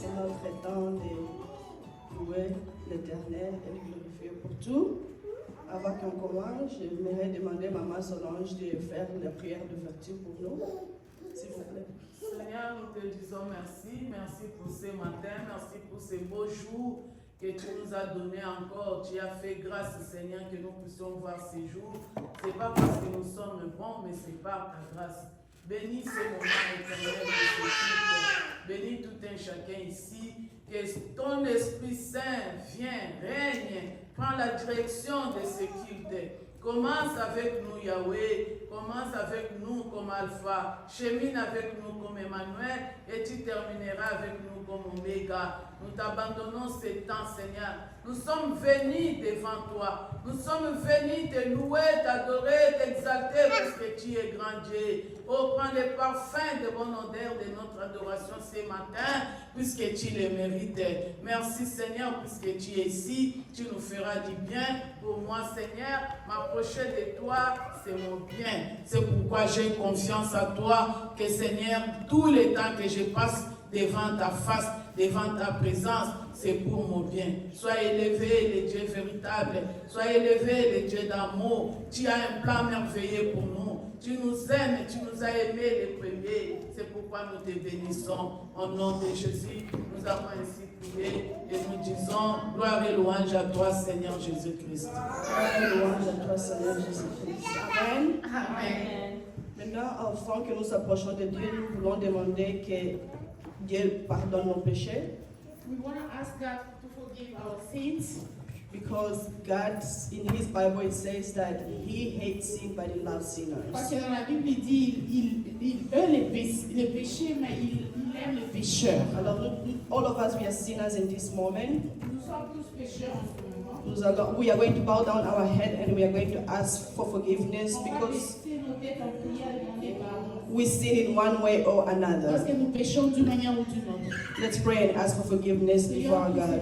C'est notre temps de louer l'Éternel et le glorifier pour tout. Avant qu'on commence, j'aimerais demander à Maman Solange de faire la prière d'ouverture pour nous, s'il vous plaît. Seigneur, nous te disons merci. Merci pour ce matin. Merci pour ces beaux jours que tu nous as donnés encore. Tu as fait grâce, Seigneur, que nous puissions voir ces jours. Ce n'est pas parce que nous sommes bons, mais c'est par ta grâce. Bénis ce moment éternel de ce culte. Bénis tout un chacun ici. Que ton Esprit Saint vienne, règne, prends la direction de ce culte. Commence avec nous, Yahweh. Commence avec nous comme Alpha. Chemine avec nous comme Emmanuel. Et tu termineras avec nous comme Oméga. Nous t'abandonnons ce temps, Seigneur. Nous sommes venus devant toi. Nous sommes venus te louer, t'adorer, t'exalter parce que tu es grand Dieu. Oh, prends les parfums de bonne odeur de notre adoration ce matin, puisque tu les mérites. Merci, Seigneur, puisque tu es ici. Tu nous feras du bien. Pour moi, Seigneur, m'approcher de toi, c'est mon bien. C'est pourquoi j'ai confiance à toi, que, Seigneur, tous les temps que je passe devant ta face, devant ta présence, c'est pour mon bien. Sois élevé, le Dieu véritable. Sois élevé, le Dieu d'amour. Tu as un plan merveilleux pour nous. Tu nous aimes, tu nous as aimés les premiers. C'est pourquoi nous te bénissons. Au nom de Jésus, nous avons ainsi prié et nous disons gloire et louange à toi, Seigneur Jésus-Christ. Gloire et louange à toi, Seigneur Jésus-Christ. Amen. Amen. Maintenant, avant que nous approchions de Dieu, nous voulons demander que Dieu pardonne nos péchés. We want to ask God to forgive our sins. Because God, in His Bible, it says that He hates sin, but He loves Parce sinners. que dans la Bible, il dit, il veut les péchés, mais il aime les pécheurs. Alors, all of us, we are sinners in this moment. Nous sommes tous pécheurs en ce moment. We are going to bow down our head and we are going to ask for forgiveness On va because baisser nos têtes en prière et demander pardon. we sin in one way or Parce another. que nous péchons d'une manière ou d'une autre. Let's pray and ask for forgiveness before our God.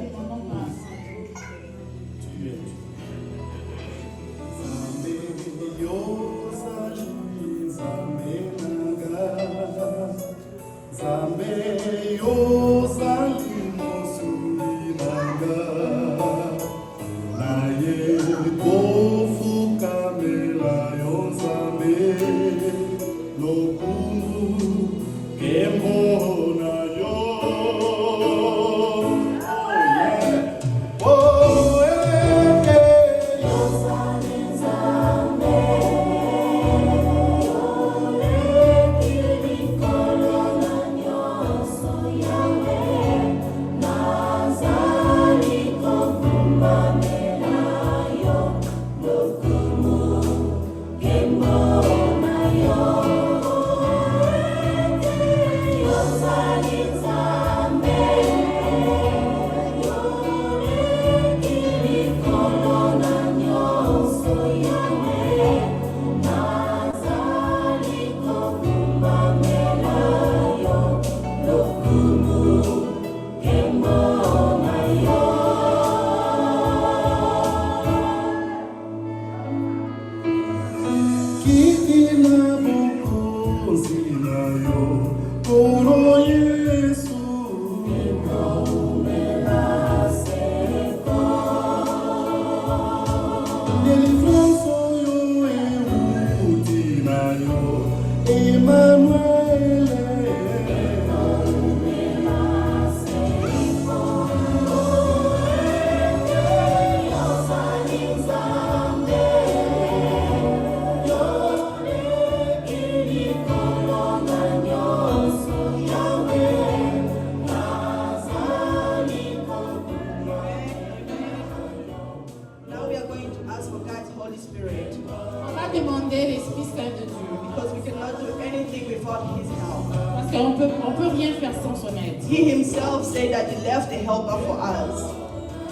Now we are going to ask for God's Holy Spirit On va demander l'Esprit Saint de Dieu. because we cannot do anything without His help. Parce qu'on peut rien faire sans son aide. He Himself said that He left a helper for us.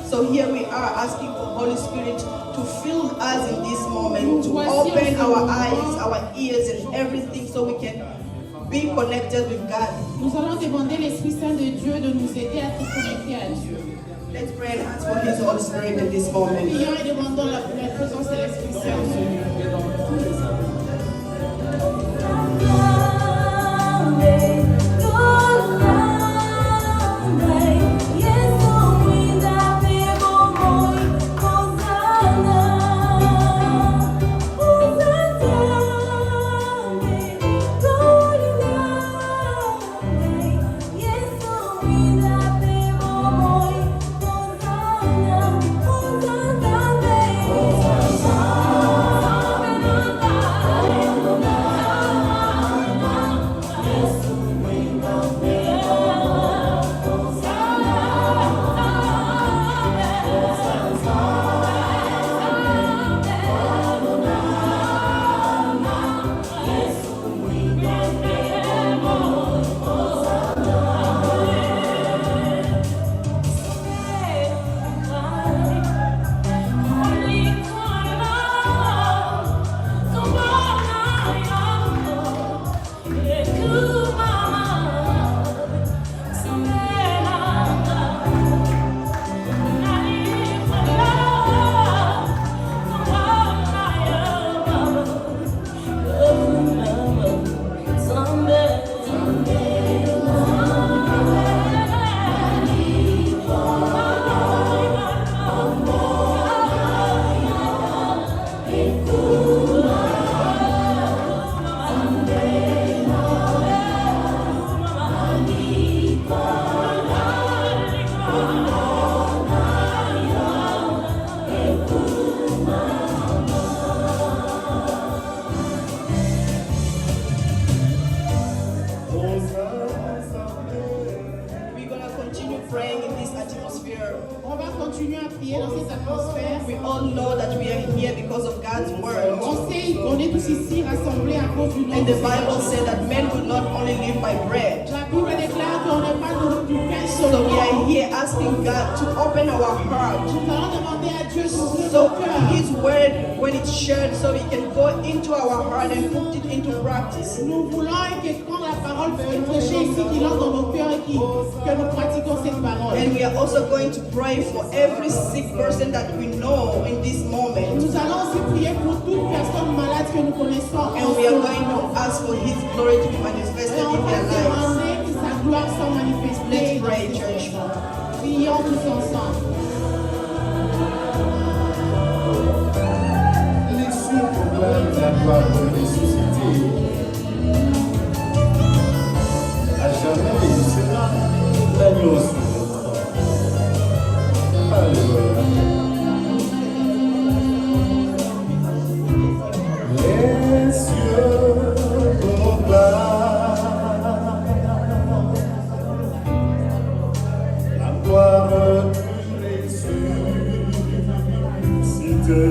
So here we are asking for Holy Spirit to fill us in this moment, to open our eyes, our ears and everything so we can be connected with God. Nous allons demander l'Esprit Saint de Dieu de nous aider à être connectés à Dieu. Let's pray and ask for His Holy Spirit in this moment. Prions et demandons la présence de l'Esprit Saint en ce lieu. Amen. here because of God's word. On sait qu'on est tous ici rassemblés à cause du nom And du the Bible Seigneur. said that men will not only live by bread. La Bible déclare qu'on n'est pas nourri du pain So we seulement. are here asking God to open our heart. Nous allons demander à Dieu d'ouvrir So nos cœurs. His word, when it's shared, so we can go into our heart and put it into practice. Nous voulons que quand la parole est prêchée ici, qu'il entre dans nos cœurs et que nous pratiquons cette parole. And we are also going to pray for every sick person that we know in this moment. Nous allons aussi prier pour toute personne malade que nous connaissons. And we are going to ask for His glory to be manifested Et on in va their lives. demander que sa gloire soit manifestée. Let's dans pray, ces church. gens. Prions tous ensemble. Les cieux proclament la gloire de ressuscité. À jamais il sera l'agneau sur le trône. Alléluia. Les cieux proclament la gloire du ressuscité.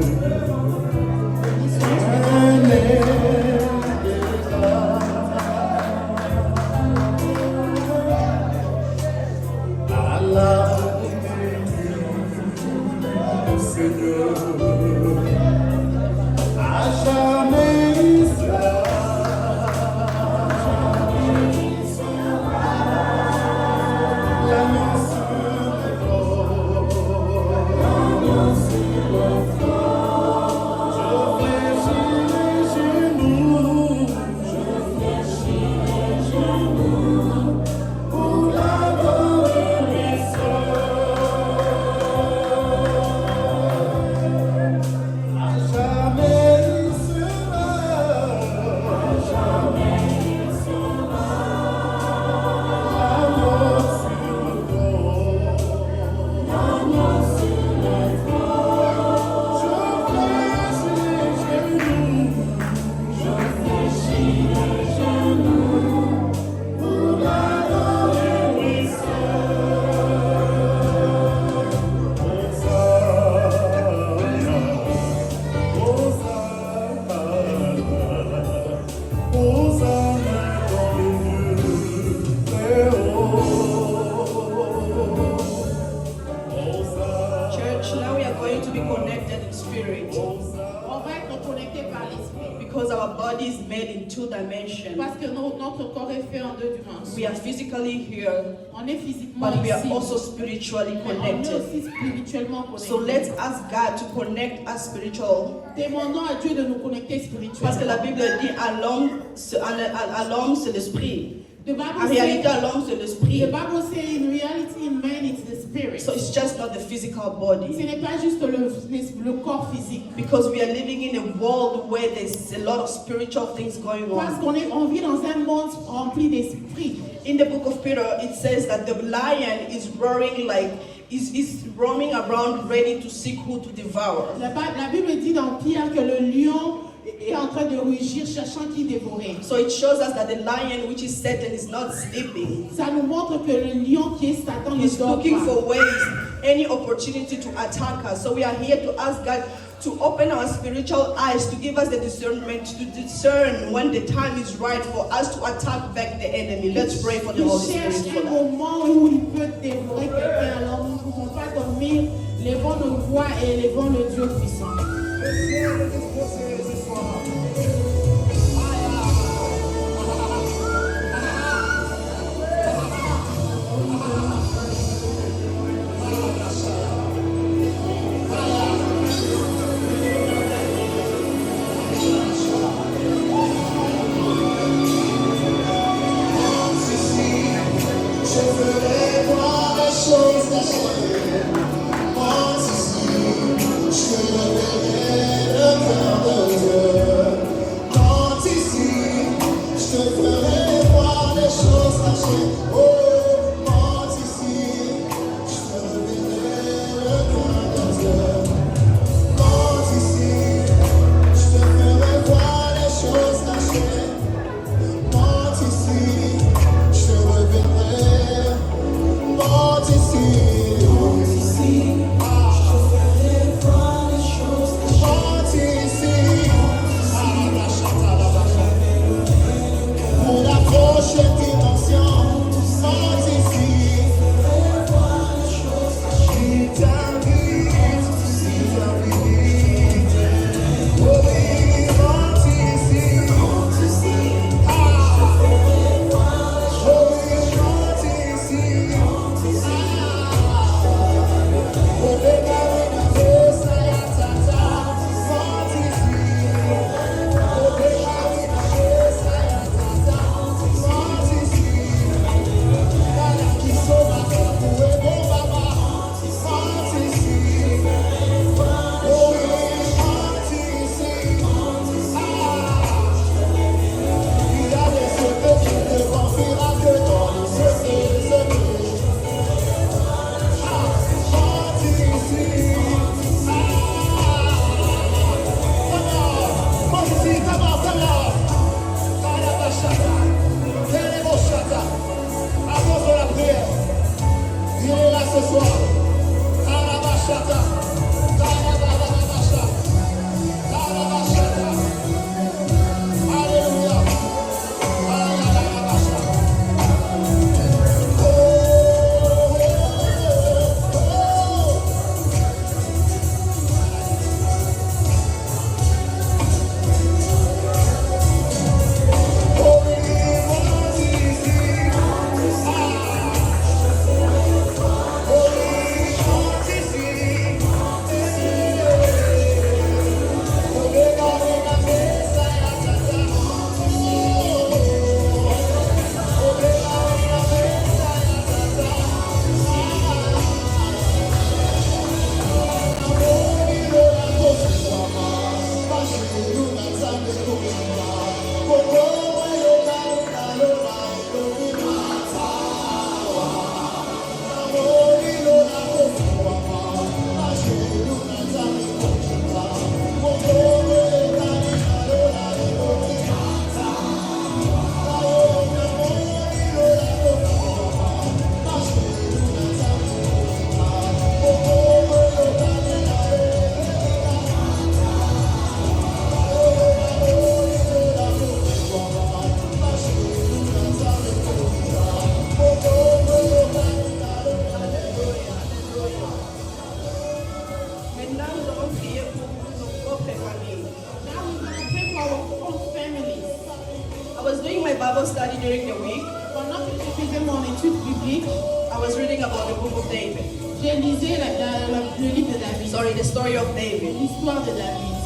Church, now we are going to be connected in spirit On va être connectés par l'esprit. because our body is made in two dimensions. Parce que notre corps est fait en deux dimensions. We are physically here, On est physiquement but we are ici. also spiritually Mais on est connected. aussi spirituellement connectés. So let's ask God to connect us spiritual. Demandons à Dieu de nous connecter Parce que la spirituellement. Bible dit à l'homme c'est l'esprit. The En Bible réalité, says, à l'homme c'est the l'esprit. Bible says in reality in man it's the spirit. So it's just not the physical Ce body. n'est pas juste le corps physique. Because we are living in a world where there's a lot of spiritual things going Parce on. on vit dans un monde rempli d'esprit. In the book of Peter, it says that the lion is roaring like is roaming around ready to seek who to devour. La Bible dit dans Pierre que le lion est en train de rugir cherchant qui dévorer. So it shows us that the lion, which is Satan, is not sleeping. Ça nous montre que le lion qui est Satan ne He's dort looking pas. for ways, any opportunity to attack us. So we are here to ask God to open our spiritual eyes, to give us the discernment to discern when the time is right for us to attack back the enemy. Let's pray for the Il Holy cherche Spirit for un that. moment où il peut dévorer quelqu'un. Alors nous ne pouvons pas dormir. Levons nos voix et élevons le Dieu puissant. Je ferai voir les choses cachées. Moi, ici, je me verrai le cœur de Bible study during the week, Pendant que je faisais mon étude biblique, I was reading about the book of David. j'ai lisé le livre de David, Sorry, the story of David. l'histoire de David.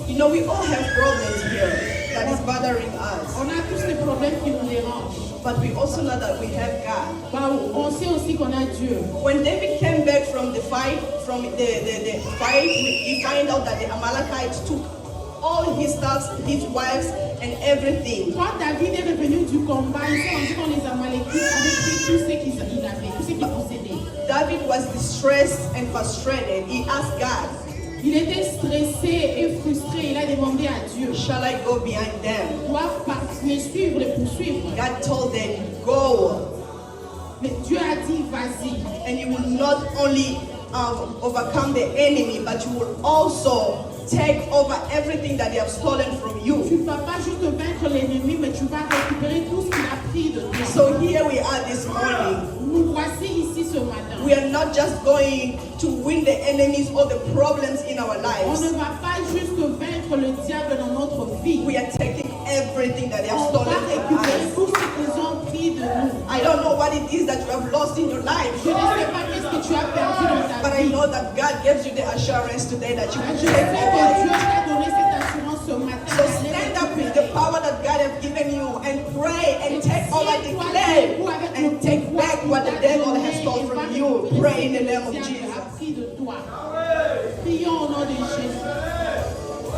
You know, we all have problems here that is bothering us. On a tous les problèmes qui nous dérangent. But we also know that we have God. Bah, on sait aussi qu'on a Dieu. When David came back from the fight, he find out that the Amalekites took all his stuff, his wives, and everything. Quand David est revenu du combat, il s'est rendu compte les Amalekites avaient pris tout ce qu'il avait, tout ce qu'il possédait. David was distressed and frustrated. He asked God, Il était stressé et frustré. Il a demandé à Dieu, shall I go behind them? dois me suivre et poursuivre. God told them, go. Mais Dieu a dit, vas-y. And you will not only overcome the enemy, but you will also take over everything that they have stolen from Tu you. ne vas pas juste vaincre l'ennemi, mais tu vas récupérer tout ce qu'il a pris de toi. So here we are this morning. Nous voici ici ce matin. We are not just going to win the enemies or the problems in our On lives. ne va pas juste vaincre le diable dans notre vie. We are taking everything that they have On va stolen from récupérer us. tout ce qu'ils ont pris de nous. I don't know what it is that you have lost in your life, Je ne sais pas qu'est-ce que tu as perdu dans but ta I vie. know that God gives you the assurance today that you will Je sais take que over Dieu it. t'a donné cette assurance ce matin. So stand up with the power that God has given you and pray and take over, declare and take back what the devil has stolen from you. Pray in the name of Jesus. Prions au nom de Jésus.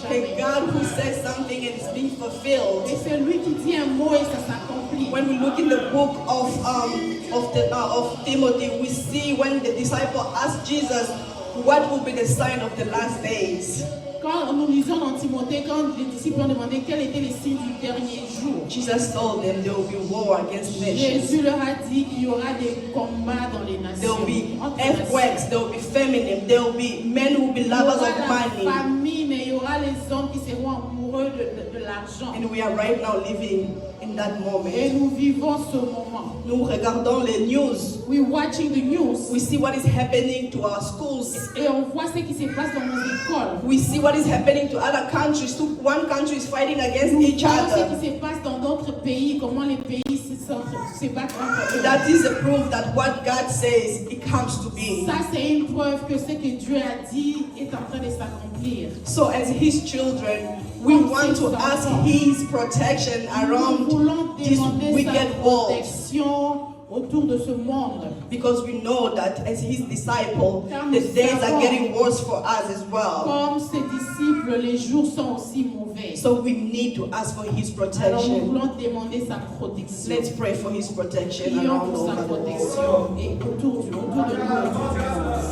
The God who says something and it's being fulfilled. Et c'est lui qui dit un mot et ça s'accomplit. When we look in the book of Timothy, we see when the disciple asked Jesus, what will be the sign of the last days? Quand nous lisons dans Timothée, quand les disciples ont demandé quels étaient les signes du dernier jour, Jesus told them there will be war against nations. Jésus leur a dit qu'il y aura des combats dans les There nations. will be Entre les nations. earthquakes, there will be famine, there will be men who will be Il y aura lovers of la money. famine et il y aura les hommes qui seront amoureux de l'argent. And we are right now living in that Et moment. nous vivons ce moment. Nous regardons les news. We're watching the news. We see what is happening to our schools. Et on voit ce qui se passe dans nos écoles. We see what is happening to other countries. One country is fighting against Nous each voyons ce other. qui se passe dans d'autres pays, comment les pays se battent entre eux. That is a proof that what God says, it comes to be. Ça, c'est une preuve que ce que Dieu a dit est en train de s'accomplir. So as His children, we want to ask His protection Nous around voulons this demander sa wicked world. protection autour de ce monde. Because we know that as His disciple, the days are getting worse for us as well. Comme ses disciples, les jours sont aussi mauvais. So we need to ask for His Alors nous protection. voulons demander sa protection. Let's pray for His protection Prions around pour all sa over the world. protection et autour de nous, autour du monde.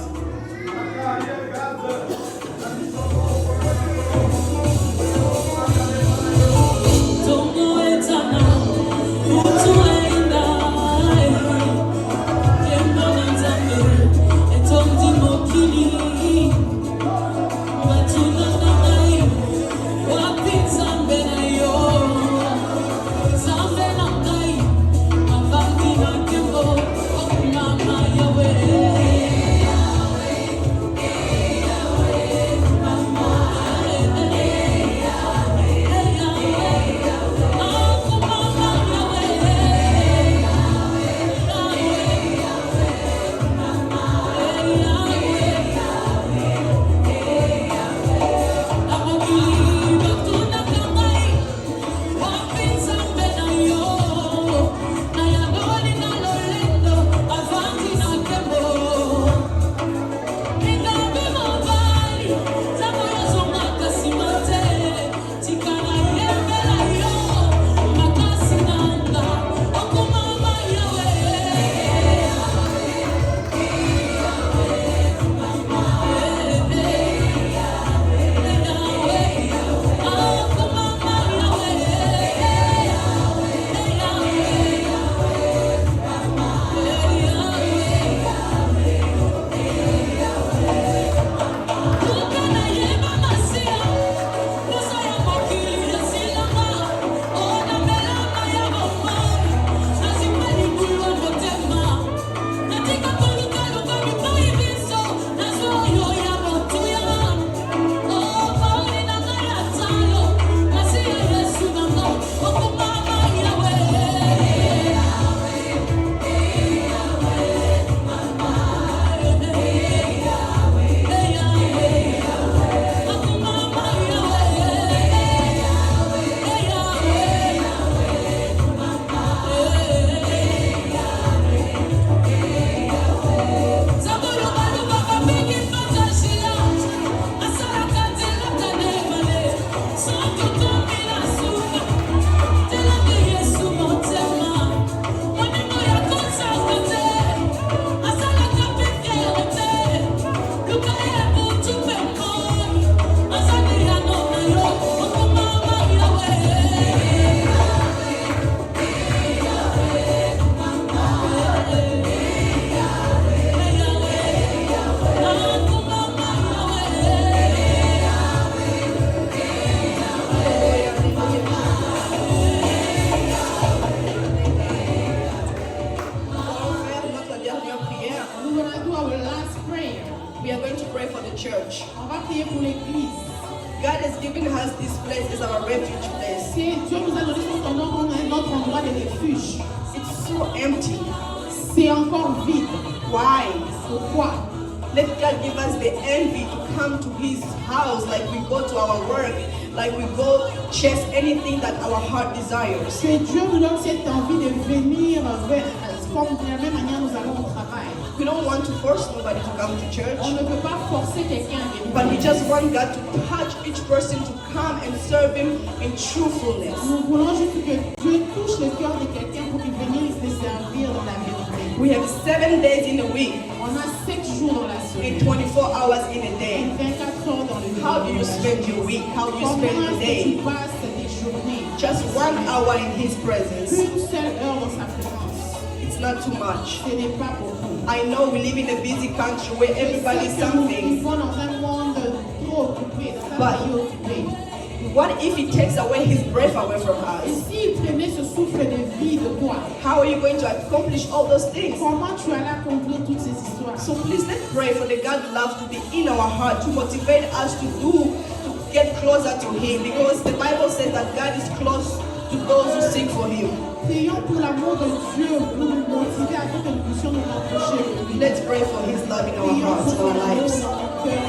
church. On va prier pour l'église. God has given us this place as our refuge place. Si Dieu nous a donné son nom comme notre endroit de refuge, It's so empty. c'est encore vide. Why? Pourquoi? Let God give us the envy to come to His house like we go to our work, like we go chase anything that our heart desires. Que Dieu nous donne cette envie de venir comme de la même manière nous allons au travail. We don't want to force nobody to come to church, On ne peut pas forcer quelqu'un à venir. but we just want God to touch each person to come and serve Him in truthfulness. Nous voulons juste que Dieu touche le cœur de quelqu'un pour qu'il vienne le servir dans la vérité. We have 7 days in a week On a 7 jours dans la semaine. and 24 hours in a day. 24 heures dans le How do you spend your week? How do you spend Comment your est-ce que day? tu passes tes journées? Just 1 hour in His presence. Une seule heure dans sa présence. It's not too much. Ce n'est pas beaucoup. I know we live in a busy country where everybody is Nous something. vivons dans un monde trop occupé, dans un But- pays occupé. What if He takes away His breath away from Et us? s'il prenait ce souffle de vie de toi, How are you going to accomplish all those things? comment tu allais accomplir toutes ces histoires? So please let's pray for the God love to be in our heart, to motivate us to get closer to Him, because the Bible says that God is close to those who seek for Him. Prions pour l'amour de Dieu, pour nous motiver à ce que nous puissions nous rapprocher de lui. Let's pray for His love in our Prions hearts, pour our l'amour lives. dans notre cœur.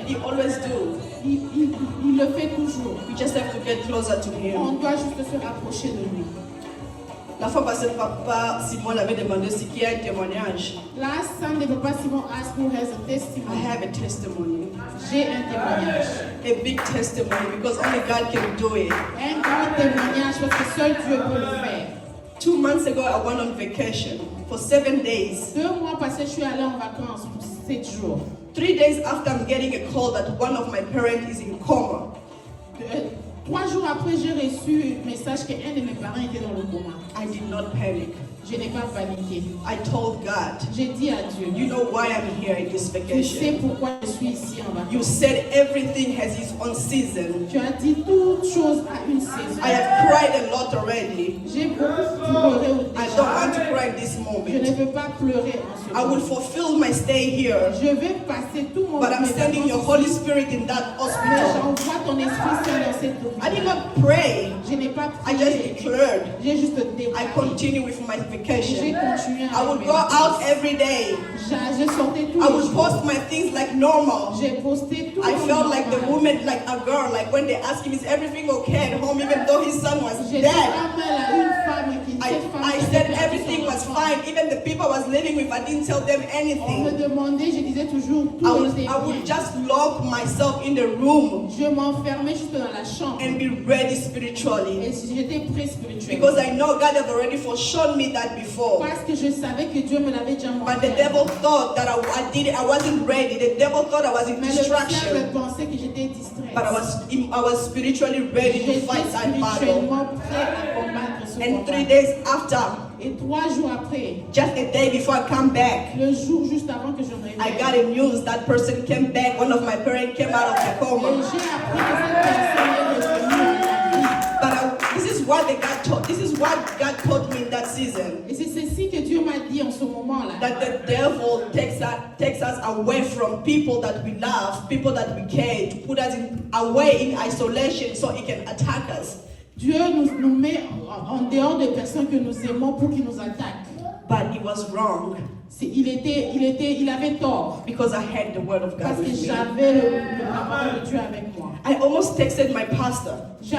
He always do. Il le fait toujours. We just have to get closer to Him. On doit juste se rapprocher de lui. La fois passée, papa Simon avait demandé si qu'il y a un témoignage. Last Sunday, Papa Simon asked who has a I testimony. have a testimony, J'ai un témoignage. a big testimony, because only God can do it. Un grand témoignage parce que seul Dieu peut le faire. 2 months ago, I went on vacation for 7 days. 2 mois passés, je suis allée en vacances pour 7 jours. 3 days after, I'm getting a call that one of my parents is in coma. 3 jours après, j'ai reçu un message qu'un de mes parents était dans le coma. I did not panic. Je n'ai pas paniqué. I told God, J'ai dit à Dieu, you know why I'm here in this tu sais vacation. pourquoi je suis ici en vacances. You said everything has its own season. Tu as dit toute chose à une saison. I have cried a lot already. J'ai beaucoup pleuré au I déjà. don't want to cry this Je moment. ne veux pas pleurer en ce I will moment. fulfill my stay here, Je vais passer tout mon but I'm mes sending your vacances Holy ici. Spirit in that Mais hospital. j'envoie ton Esprit Saint dans cette I did hôpital. not pray. Je n'ai pas I just prié. declared. J'ai juste I déclaré. continue with my J'ai vacation. continué I avec would mes go out vacances. every day. J'ai sorti tous I les would jours. post my things like normal. J'ai posté tout I comme felt like the normal. woman, like a girl, like when they ask him, is everything okay at home, even though his son was J'étais dead. comme une femme qui cette femme I qui said avait perdu everything son was enfant. fine. Even the people I was living with, I didn't tell them On me anything. demandait, je disais toujours I tout would, était I would bien. just lock myself in the room Je m'enfermais juste dans la chambre and be ready et spiritually. j'étais prêt spirituellement. Because I know God has already foreshown me that before. Parce que je savais que Dieu me l'avait déjà But the montré. devil thought that I wasn't ready. The devil thought I was in Mais le diable distraction. pensait que j'étais distraite. But I was spiritually ready to J'étais fight that battle. spirituellement prêt à combattre ce And 3 combat. days after, Et 3 jours après, just a day before I come back, le jour juste avant que je me I réveille, got a news that person came back. One of my parents came out of the et coma. j'ai appris que cette personne est revenue à la vie. But this is what God taught me in that season. Et c'est ceci que Dieu m'a dit en ce moment-là. That the devil takes us away from people that we love, people that we care, to put us away in isolation so he can attack us. Dieu nous met en dehors des personnes que nous aimons pour qu'ils nous attaquent. But he was wrong Il avait tort. because I had the word of God Parce que with me. j'avais la parole de Dieu avec moi. I almost texted my pastor, Je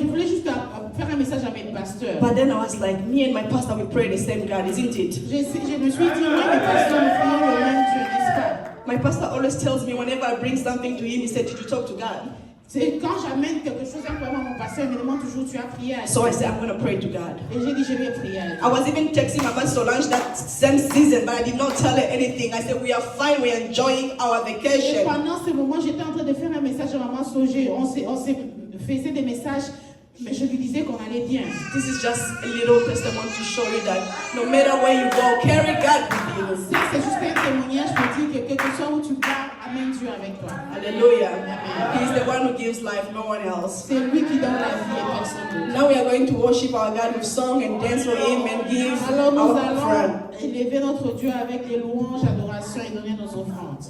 voulais juste faire un message à mes pasteurs. but then I was like, me and my pastor, we pray the same God, isn't it? Je me suis dit, moi et mes pasteurs, nous prions le même Dieu, n'est-ce pas? My pastor always tells me whenever I bring something to him, he said, did you talk to God? C'est quand j'amène quelque chose à mon pasteur, il me demande toujours, tu as prié à Dieu. So I said, I'm going to pray to God. Et j'ai dit, je vais prier à Dieu. I was even texting Mama Solange that same season, but I did not tell her anything. I said, we are fine, we are enjoying our Et vacation. pendant ce moment, j'étais en train de faire un message à Maman Sogé. On s'est faisait des messages, mais je lui disais qu'on allait bien. This is just a little testimony to show you that no matter where you go, carry God with you. Ça, c'est juste un témoignage pour dire que quel que soit où tu vas, amène Dieu avec toi. Hallelujah. He's the one who gives life, no one else. C'est lui qui donne la vie et personne d'autre. Now we are going to worship our God with song and dance for him and give Alors nous our allons offering. élever notre Dieu avec les louanges, adoration et donner nos offrandes.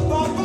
Papa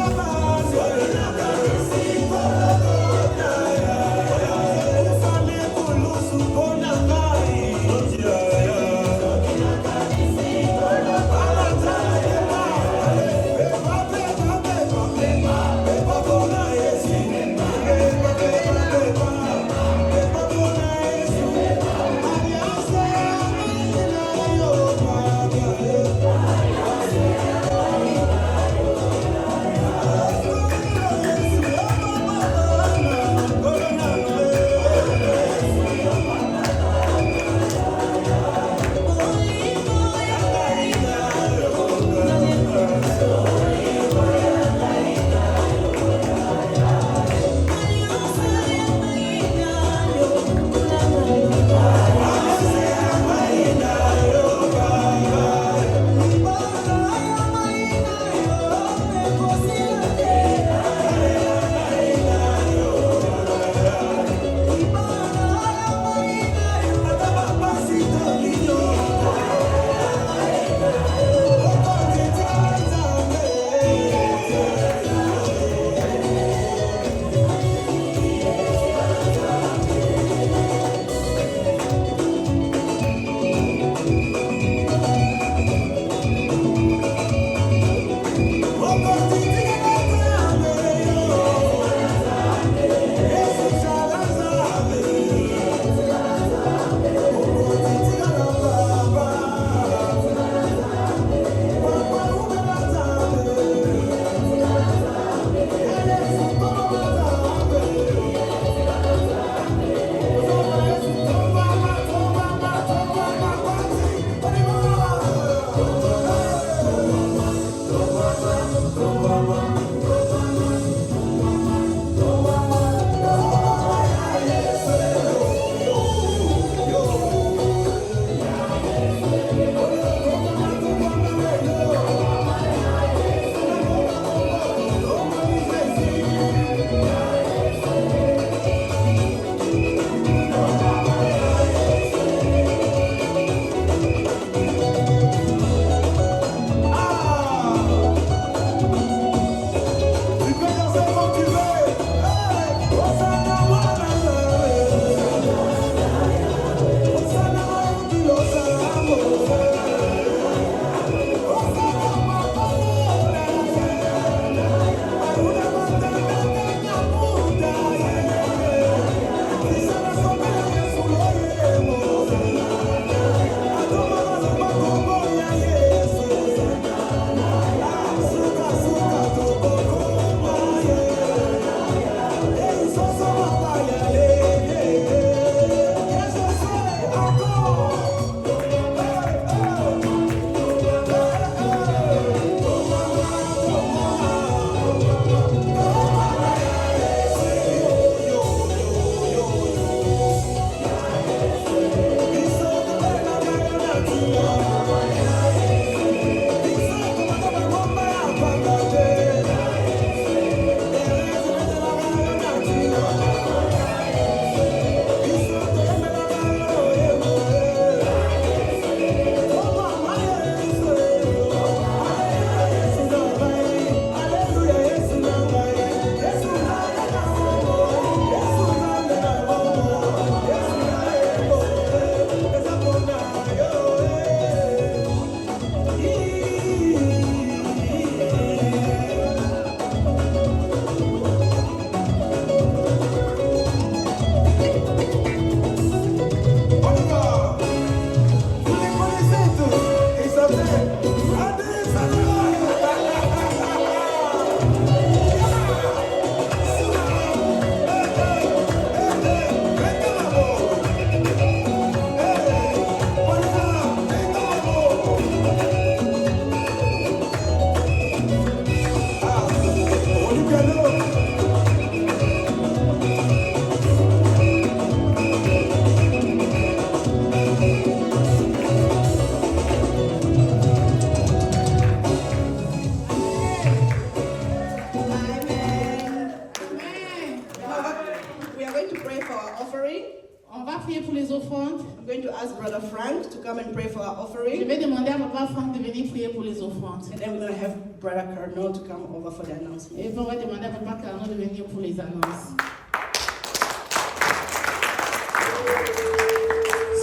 va prier pour les offrandes. I'm going to ask Brother Frank to come and pray for our Je offering. vais demander à Papa Franck de venir prier pour les offrandes. And then we're going to have Brother Cardinal to come over for the announcement. Et puis on va demander à Papa Carnot de venir pour les annonces.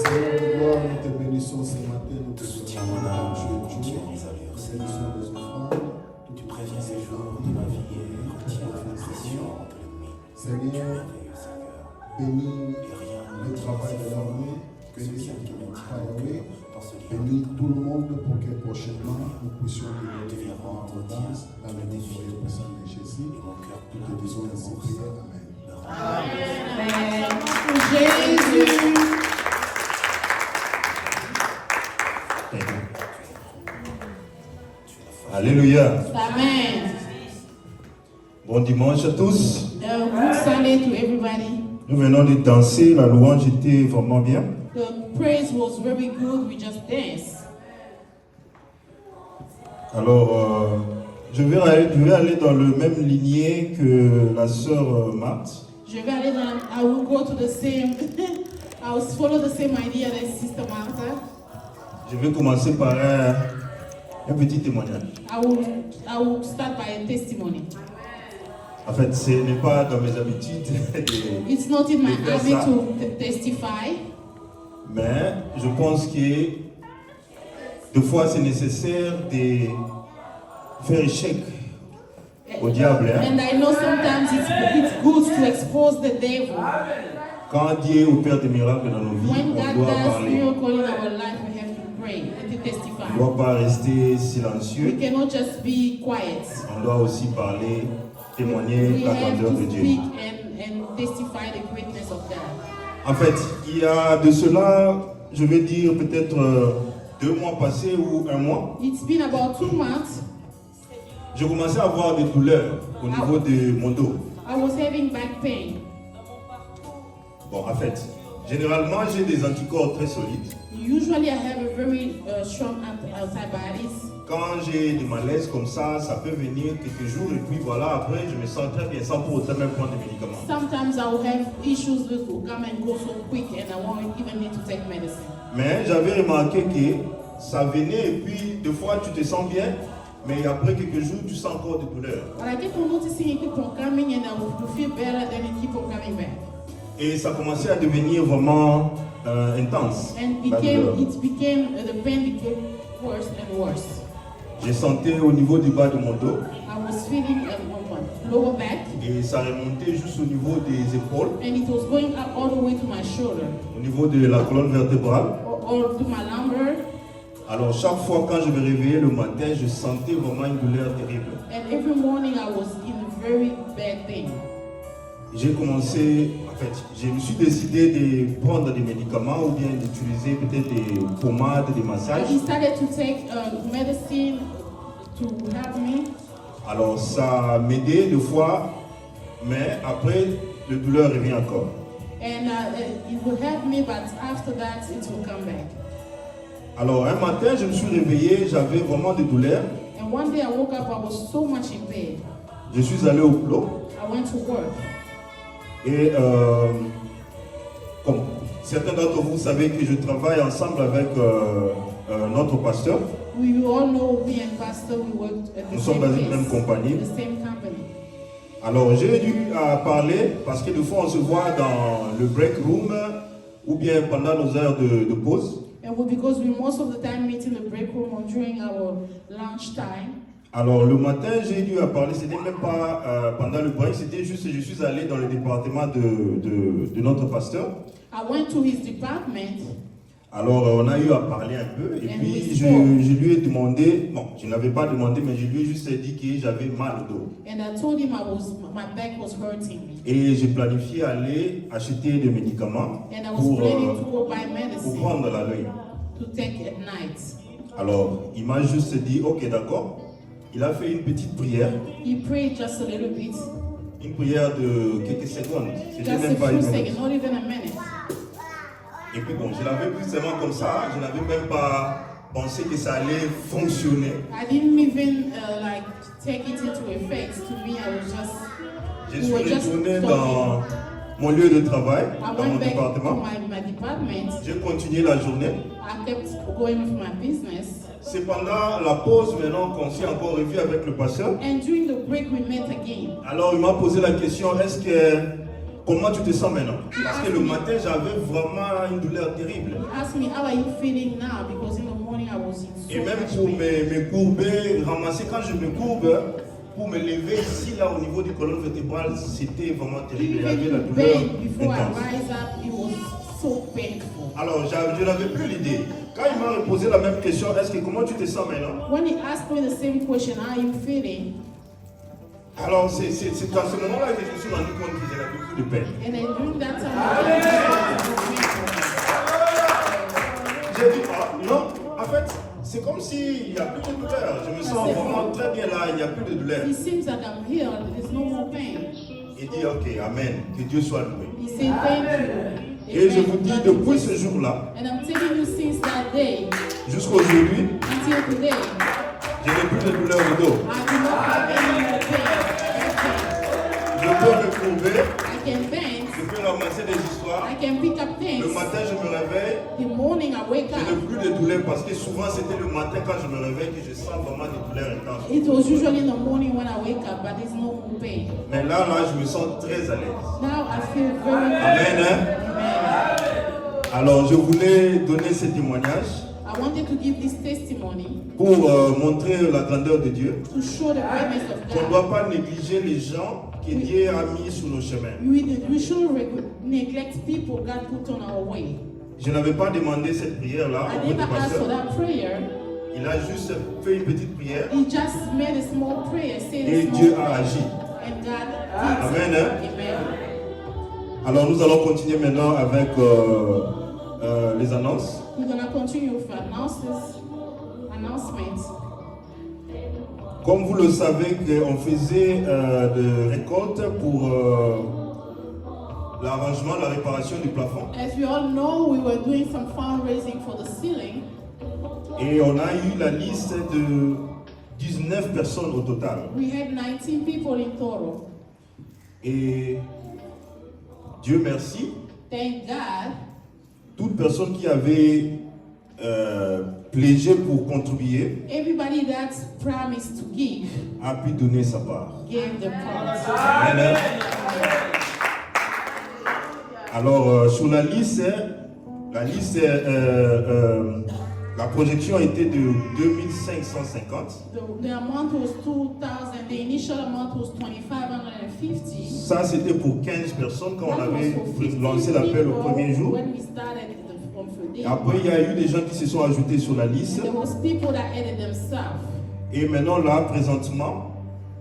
Seigneur de gloire, nous te bénissons ce matin, nous te soutiendrons comme tu es Dieu. Bénissons les offrandes, Tu préviens ces jours de ma vie et retiens la frustration de l'ennemi. Seigneur, bénis le travail de l'armée, bénis Yahweh, bénis tout le monde pour que prochainement nous puissions devenir en abondance dans le nom puissant de Jésus. Nous te disons ainsi, prière, Amen. Amen. Jésus. Alléluia. Amen. Bon dimanche à tous. Good Sunday to everybody. Nous venons de danser, la louange était vraiment bien. The praise was very good. We just danced. Alors, je vais aller dans le même lignée que la sœur Marthe. Je vais aller dans. I will go to the same. I will follow the same idea as Sister Martha. Je vais commencer par un petit témoignage. I will start by a testimony. En fait, ce n'est pas dans mes habitudes, It's not in my de faire habit ça, to testify, mais je pense que des fois c'est nécessaire de faire échec au diable. Hein? and I know sometimes it's good to expose the devil. Quand Dieu opère des miracles dans nos vies, When on God doit does parler. miracle in our life, we have to pray and to On testify. ne doit pas rester We silencieux, cannot just be quiet. on doit aussi parler, témoigner We la have grandeur to de Dieu. speak and testify the greatness of God. En fait, il y a de cela, je vais dire peut-être 2 mois passés ou 1 mois, It's been about 2 months. je commençais à avoir des douleurs au niveau de mon dos. I was having back pain. Bon, en fait, généralement, j'ai des anticorps très solides. Usually, I have a very strong antibodies. Quand j'ai des malaises comme ça peut venir quelques jours et puis voilà, après, je me sens très bien sans pour autant même prendre des médicaments. Sometimes I will have issues that will come and go so quick, and I won't even need to take medicine. Mais j'avais remarqué que ça venait et puis des fois, tu te sens bien, mais après quelques jours, tu sens encore des douleurs. But I keep on noticing it keep on coming, and I will feel better, then it keep on coming back. Et ça commençait à devenir vraiment intense. And la douleur. the pain became worse and worse. Je sentais au niveau du bas de mon dos I was feeling on my lower back, et ça remontait juste au niveau des épaules, and it was going up all the way to my shoulder, au niveau de la colonne vertébrale. or to my lumbar. Alors chaque fois quand je me réveillais le matin, je sentais vraiment une douleur terrible. And every morning I was in a very bad pain. J'ai commencé, en fait, je me suis décidé de prendre des médicaments ou bien d'utiliser peut-être des pommades, des I massages. decided to take medicine to help me. Alors ça m'aidait des fois, mais après, le douleur revient encore. And it will help me, but after that it will come back. Alors un matin, je me suis réveillé, j'avais vraiment des douleurs. And one day I woke up, I was so much in pain. Je suis allé au boulot. I went to work. Et comme certains d'entre vous savez que je travaille ensemble avec notre pasteur. We all know me and Pastor, we worked at the Nous sommes same dans une même place, compagnie. the same company. Alors j'ai dû parler parce que des fois on se voit dans le break room ou bien pendant nos heures de pause. And because we most of the time meet in the break room or during our lunch time. Alors le matin j'ai dû parler, c'était même pas pendant le break, c'était juste je suis allé dans le département de notre pasteur. I went to his department. Alors on a eu à parler un peu et And puis we je spoke. lui ai demandé, bon je n'avais pas demandé mais je lui ai juste dit que j'avais mal au dos. And I told him my back was hurting me. Et j'ai planifié aller acheter des médicaments And I was pour planning to go buy medicine prendre la nuit. to take at night. Alors il m'a juste dit ok d'accord. Il a fait une petite prière, He prayed just a little bit, une prière de quelques secondes. C'était just même a pas few une minute. seconds, not even a minute. Et puis bon, je l'avais vu seulement comme ça, je n'avais même pas pensé que ça allait fonctionner. I didn't even take it into effect. To me, I was Je we suis were just retourné talking. mon lieu de travail, I dans mon went back to département. my department. J'ai continué la journée. I kept going with my business. C'est pendant la pause maintenant qu'on s'est encore revu avec le pasteur. And during the break, we met again. Alors il m'a posé la question, comment tu te sens maintenant? Parce que le matin j'avais vraiment une douleur terrible. He asked me, how are you feeling now? Because in the morning I was in Et so même much pour pain. me courber, ramasser, quand je me courbe, pour me lever ici, là au niveau du colonne vertébrale, c'était vraiment terrible. Il y avait Even la to douleur bed before I intense. rise up, it was so painful. Alors je n'avais plus l'idée. Quand il m'a posé la même question, comment tu te sens maintenant? When he asked me the same question, how are you feeling? Alors c'est dans ce moment-là que je me suis rendu compte que je n'avais plus de peine. And then during that time, I J'ai dit, non, en fait, c'est comme s'il n'y a plus de douleur. Je me sens vraiment très bien là, il n'y a plus de douleur. it seems like I'm healed. There's no more pain. Il dit, ok, amen, que Dieu soit loué. He said, thank you. Et je Amen. vous dis, God depuis bless ce you. jour-là, And I'm telling you, since that day jusqu'à aujourd'hui, until today, je n'ai plus de douleur au dos. I do not have any more pain. Je peux me courber, I can bend. je peux ramasser des histoires. I can pick up things. Le matin, je me réveille, The morning I wake je n'ai up. plus de douleur parce que souvent c'était le matin quand je me réveille que je sens vraiment des douleurs intenses. It was usually in the morning when I wake up, but there's no more pain. Mais là, je me sens très à l'aise. Now I feel very good. Amen. Hein? Amen. Alors, je voulais donner ce témoignage I wanted to give this testimony pour montrer la grandeur de Dieu. to show the greatness of Qu'on ne God. doit pas négliger les gens que Dieu a mis sur nos chemins. We shouldn't neglect people God put on our way. Je n'avais pas demandé cette prière-là I au never asked for pasteur. that prayer. Il a juste fait une petite prière He just made a small prayer, said et a small Dieu a prayer, agi. and God did Amen. it. Hein? Amen. Alors, nous allons continuer maintenant avec les annonces. We're gonna continue with announcements. Comme vous le savez, on faisait de récolte pour l'arrangement, la réparation du plafond. As we all know, we were doing some fundraising for the ceiling, Et on a eu la liste de 19 personnes au total. we had 19 people in total. Et Dieu merci, Thank God, toute personne qui avait pledgé pour contribuer everybody that's promised to give a pu donner sa part. gave the promise. Amen. Alors, sur la liste, la projection était de 2550. The amount was 2,000. The initial amount was 2,550. Ça, c'était pour 15 personnes quand on That avait was for 15 lancé l'appel au people premier jour. when we started on Friday. Et après, il y a eu des gens qui se sont ajoutés sur la liste. There was people that added themselves. Et maintenant, là, présentement,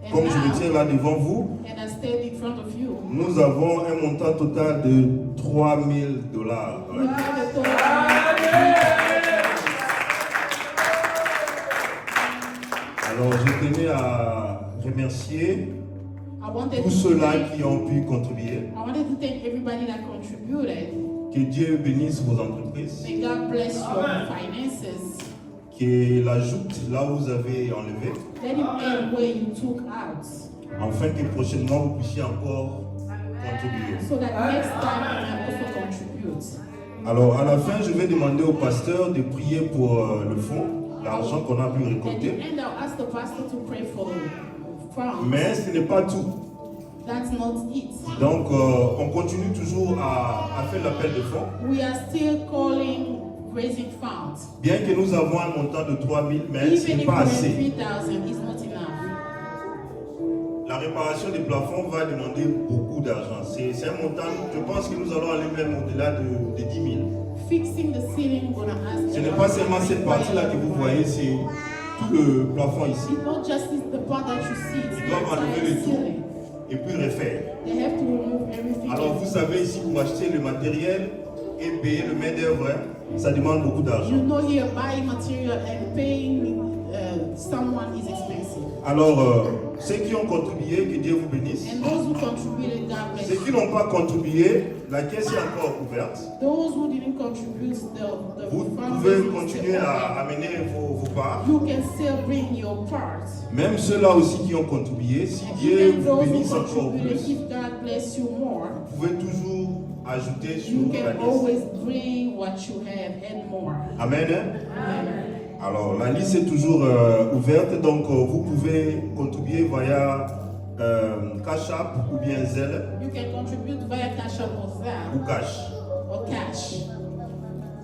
And comme je me now, tiens là devant vous, and I stand in front of you. nous avons un montant total de $3,000. We have a total. Alors, je tenais à remercier I wanted tous to ceux-là thank- qui ont pu contribuer. I wanted to thank everybody that contributed. Que Dieu bénisse vos entreprises. May God bless your finances. Qu'il ajoute là où vous avez enlevé. Let him add where you took out, Afin que prochainement vous puissiez encore contribuer. so that next time you can also contribute. Alors, à la fin, je vais demander au pasteur de prier pour le fonds, l'argent qu'on a pu At the récolter. end, I'll ask the pastor to pray for the funds. Mais ce n'est pas tout. That's not it. Donc, on continue toujours à faire l'appel de fonds. We are still calling raising funds. Bien que nous avons un montant de 3 000, mais ce Even n'est if pas we have assez. 3,000, it's not enough. La réparation des plafonds va demander beaucoup d'argent. C'est un montant, je pense que nous allons aller même au-delà de 10 000. Fixing the ceiling, we're gonna ask. Ce n'est pas seulement cette partie-là que vous voyez, c'est tout le plafond ici. It's not just the part that you see, it's Ils the doivent enlever entire le tout ceiling. et puis refaire. They have to remove everything. Alors vous savez ici, pour acheter le matériel et payer le main-d'œuvre, ça demande beaucoup You d'argent. know here, buying material and paying someone is expensive. Alors, ceux qui ont contribué, que Dieu vous bénisse. And those who contributed, God bless Ceux you. qui n'ont pas contribué, la caisse est encore ouverte. Those who didn't contribute, the Vous pouvez fundraising is continuer still à open. amener vos parts. You can still bring your parts. Même ceux-là aussi qui ont contribué, si And Dieu even vous those who bénisse encore contributed, plus, if God bless you more, vous pouvez toujours ajouter sur you la can liste. always bring what you have and more. Amen. Amen. Alors, la liste est toujours ouverte, donc vous pouvez contribuer via Cash App ou bien Zelle You can contribute via Cash App or Zelle ou Cash. or cash.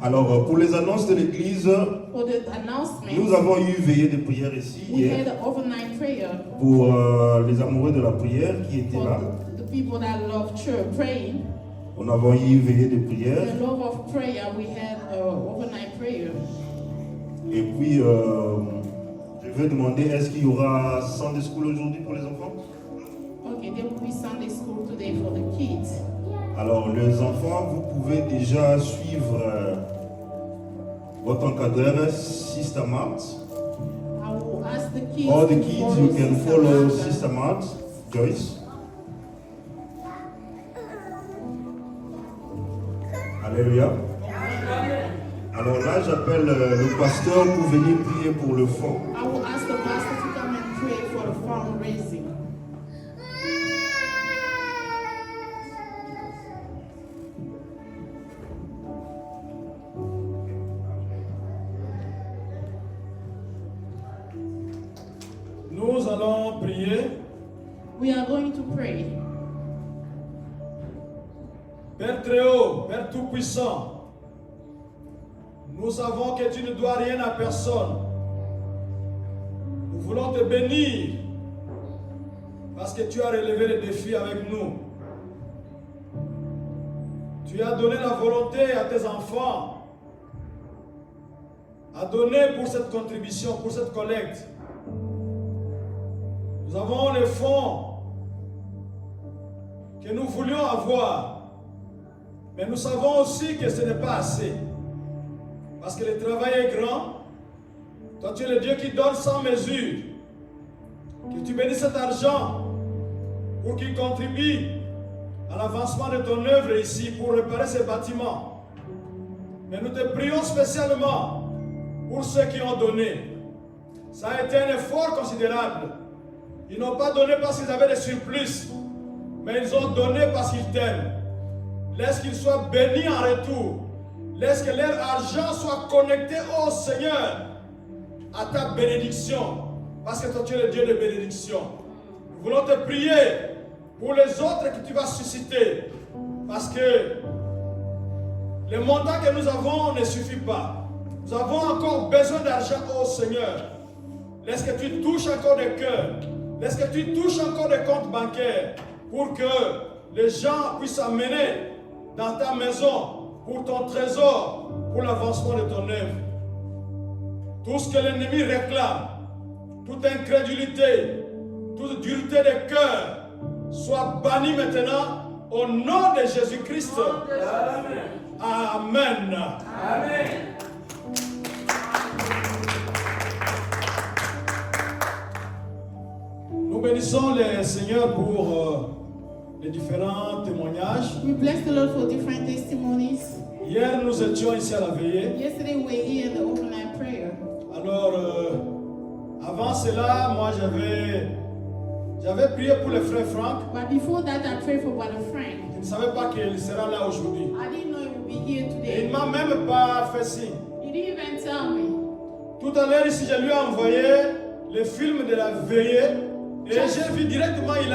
Alors, pour les annonces de l'église, For the announcement, nous avons eu veillée de prière ici we hier had an overnight prayer pour les amoureux de la prière qui étaient for là. the people that love church praying. On avait eu veillée de prière. The love of prayer, we had an overnight prayer. Et puis, je vais demander, est-ce qu'il y aura Sunday School aujourd'hui pour les enfants? Okay, there will be Sunday school today for the kids. Alors, les enfants, vous pouvez déjà suivre votre encadreur, Sister Marthe. I will ask the kids. All the to kids, follow you can Sister follow Martha. Sister Marthe, Joyce. Alléluia. Alors là, j'appelle le pasteur pour venir prier pour le fond. I will ask the pastor to come and pray for the fundraising. Nous allons prier. We are going to pray. Père très haut, Père tout-puissant, nous savons que tu ne dois rien à personne. Nous voulons te bénir parce que tu as relevé le défi avec nous. Tu as donné la volonté à tes enfants à donner pour cette contribution, pour cette collecte. Nous avons les fonds que nous voulions avoir. Mais nous savons aussi que ce n'est pas assez. Parce que le travail est grand. Toi, tu es le Dieu qui donne sans mesure. Que tu bénisses cet argent pour qu'il contribue à l'avancement de ton œuvre ici, pour réparer ces bâtiments. Mais nous te prions spécialement pour ceux qui ont donné. Ça a été un effort considérable. Ils n'ont pas donné parce qu'ils avaient des surplus, mais ils ont donné parce qu'ils t'aiment. Laisse qu'ils soient bénis en retour. Laisse que leur argent soit connecté au Seigneur, à ta bénédiction. Parce que toi, tu es le Dieu de bénédiction. Nous voulons te prier pour les autres que tu vas susciter. Parce que le montant que nous avons ne suffit pas. Nous avons encore besoin d'argent au Seigneur. Laisse que tu touches encore des cœurs. Laisse que tu touches encore des comptes bancaires pour que les gens puissent amener dans ta maison, pour ton trésor, pour l'avancement de ton œuvre. Tout ce que l'ennemi réclame, toute incrédulité, toute dureté de cœur, soit banni maintenant au nom de Jésus-Christ. Amen. Amen. Nous bénissons le Seigneur pour les différents témoignages. We bless the Lord for different testimonies. Hier, nous étions ici à la veillée. Yesterday we were here in the overnight prayer. Alors, avant cela, moi j'avais prié pour le frère Franck. But before that, I prayed for Brother Frank. Je ne savais pas qu'il sera là aujourd'hui. I didn't know he would be here Et today. il ne m'a même pas fait signe. He didn't even tell me. Tout à l'heure, ici, je lui ai envoyé le film de la veillée. Et j'ai vu directement, il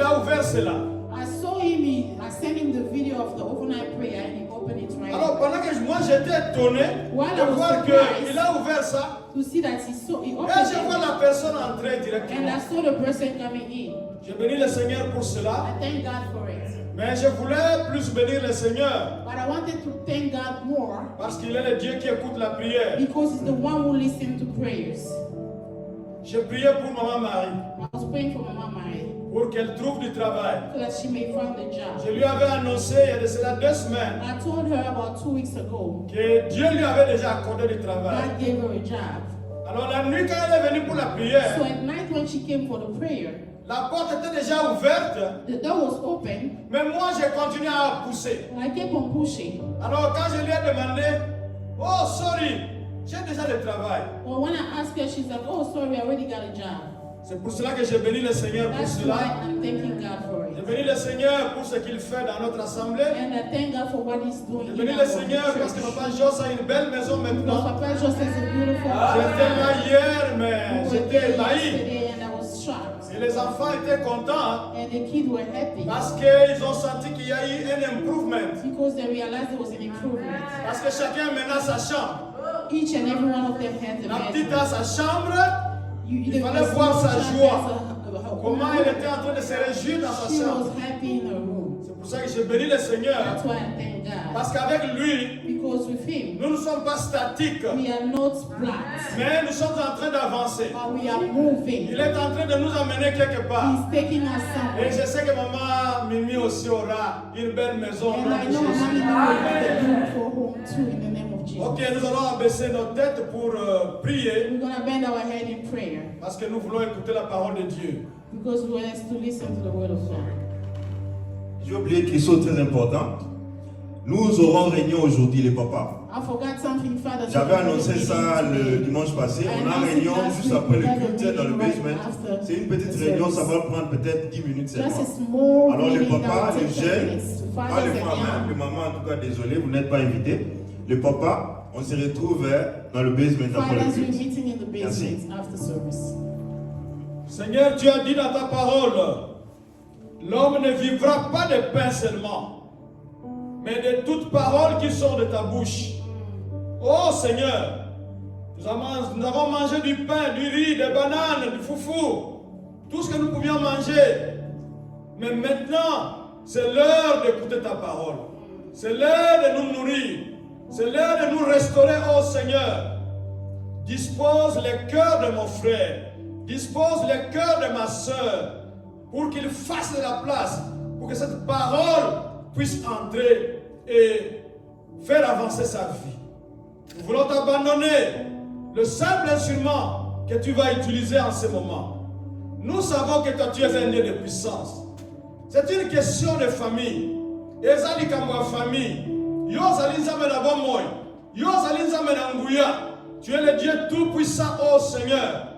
a ouvert cela. I saw him, I sent him the video of the overnight prayer and he opened it right Alors, away. pendant que moi j'étais étonné While I de was voir surprised qu'il a ouvert ça. to see that he Et opened je vois it. la personne entrer And I directement. saw the person coming in. Je bénis le Seigneur pour cela. I thank God for it. Mais je voulais plus bénir le Seigneur. But I wanted to thank God more Parce qu'il est le Dieu qui écoute la prière. because he's the one who listens to prayers. J'ai prié pour Maman Marie, I was praying for Mama Mary pour qu'elle trouve du travail. so that she may find a job. Je lui avais annoncé il y a de cela 2 semaines I told her about 2 weeks ago, que Dieu lui avait déjà accordé du travail. God gave her a job. Alors la nuit, quand elle est venue pour la prière, So at night when she came for the prayer, la porte était déjà ouverte, the door was open. mais moi j'ai continué à pousser. I kept on pushing. Alors quand je lui ai demandé, oh sorry, j'ai déjà le travail. Well, when I asked her, she said, "Oh, sorry, I already got a job." C'est pour cela que j'ai béni le Seigneur pour That's why cela. I'm thanking God for J'ai it. béni le Seigneur pour ce qu'il fait dans notre assemblée. And I thank God for what He's doing J'ai in béni our le Seigneur parce que church. Papa Jos a une belle maison Because maintenant. Papa just has a beautiful J'étais là hier, mais We were j'étais there ébahi. yesterday and I was shocked. Et les enfants étaient contents And the kids were happy parce qu'ils ont senti qu'il y a eu un improvement. because they realized there was an improvement. Parce que chacun maintenant sa chambre. Each and every one of them had the La petite bedroom. a sa chambre. You, Il fallait the voir small sa child joie. has a Comment elle était en train de se réjouir dans sa She chambre. was happy in her room. C'est pour ça que j'ai béni le Seigneur. That's why I thank God. Parce qu'avec lui, Because with Him, nous ne sommes pas statiques. we are not flat, Mais nous sommes en train d'avancer. but we are moving. Il est en train de nous amener quelque part. He's taking us Et somewhere. je sais que maman Mimi aussi aura une belle maison. au And nom I de know Jésus. Mommy will have a beautiful home too in the name of Jesus. Ok, nous allons abaisser nos têtes pour prier. We're going to bend our head in prayer Parce que nous voulons écouter la parole de Dieu. because we want us to listen to the word of God. J'ai oublié quelque chose de très important. Nous aurons réunion aujourd'hui, les papas. I forgot something, Father. J'avais annoncé ça le dimanche passé. On a réunion juste après le culte dans le basement. C'est une petite réunion, ça va prendre peut-être 10 minutes Just a seulement. small Alors les meeting papas, that will les take 10 jeunes, minutes. pas Fathers les and mamans, young. les mamans en tout cas, désolé, vous n'êtes pas invités. Les papas, on se retrouve dans le basement après le Fathers, we're culte. meeting in the Merci. basement after service. Seigneur, tu as dit dans ta parole, l'homme ne vivra pas de pain seulement, mais de toute parole qui sort de ta bouche. Oh Seigneur, nous avons mangé du pain, du riz, des bananes, du foufou, tout ce que nous pouvions manger. Mais maintenant, c'est l'heure d'écouter ta parole. C'est l'heure de nous nourrir. C'est l'heure de nous restaurer, oh Seigneur. Dispose le cœur de mon frère. Dispose le cœur de ma soeur. Pour qu'il fasse de la place. Pour que cette parole puisse entrer et faire avancer sa vie. Nous voulons t'abandonner le simple instrument que tu vas utiliser en ce moment. Nous savons que toi tu es un Dieu de puissance. C'est une question de famille. Ezali kamwa famille. Yo zali nzambe na bomoi. Yo zali nzambe na nguya. Tu es le Dieu tout-puissant, oh Seigneur.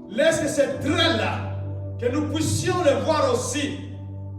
Laisse que ces traits-là, que nous puissions les voir aussi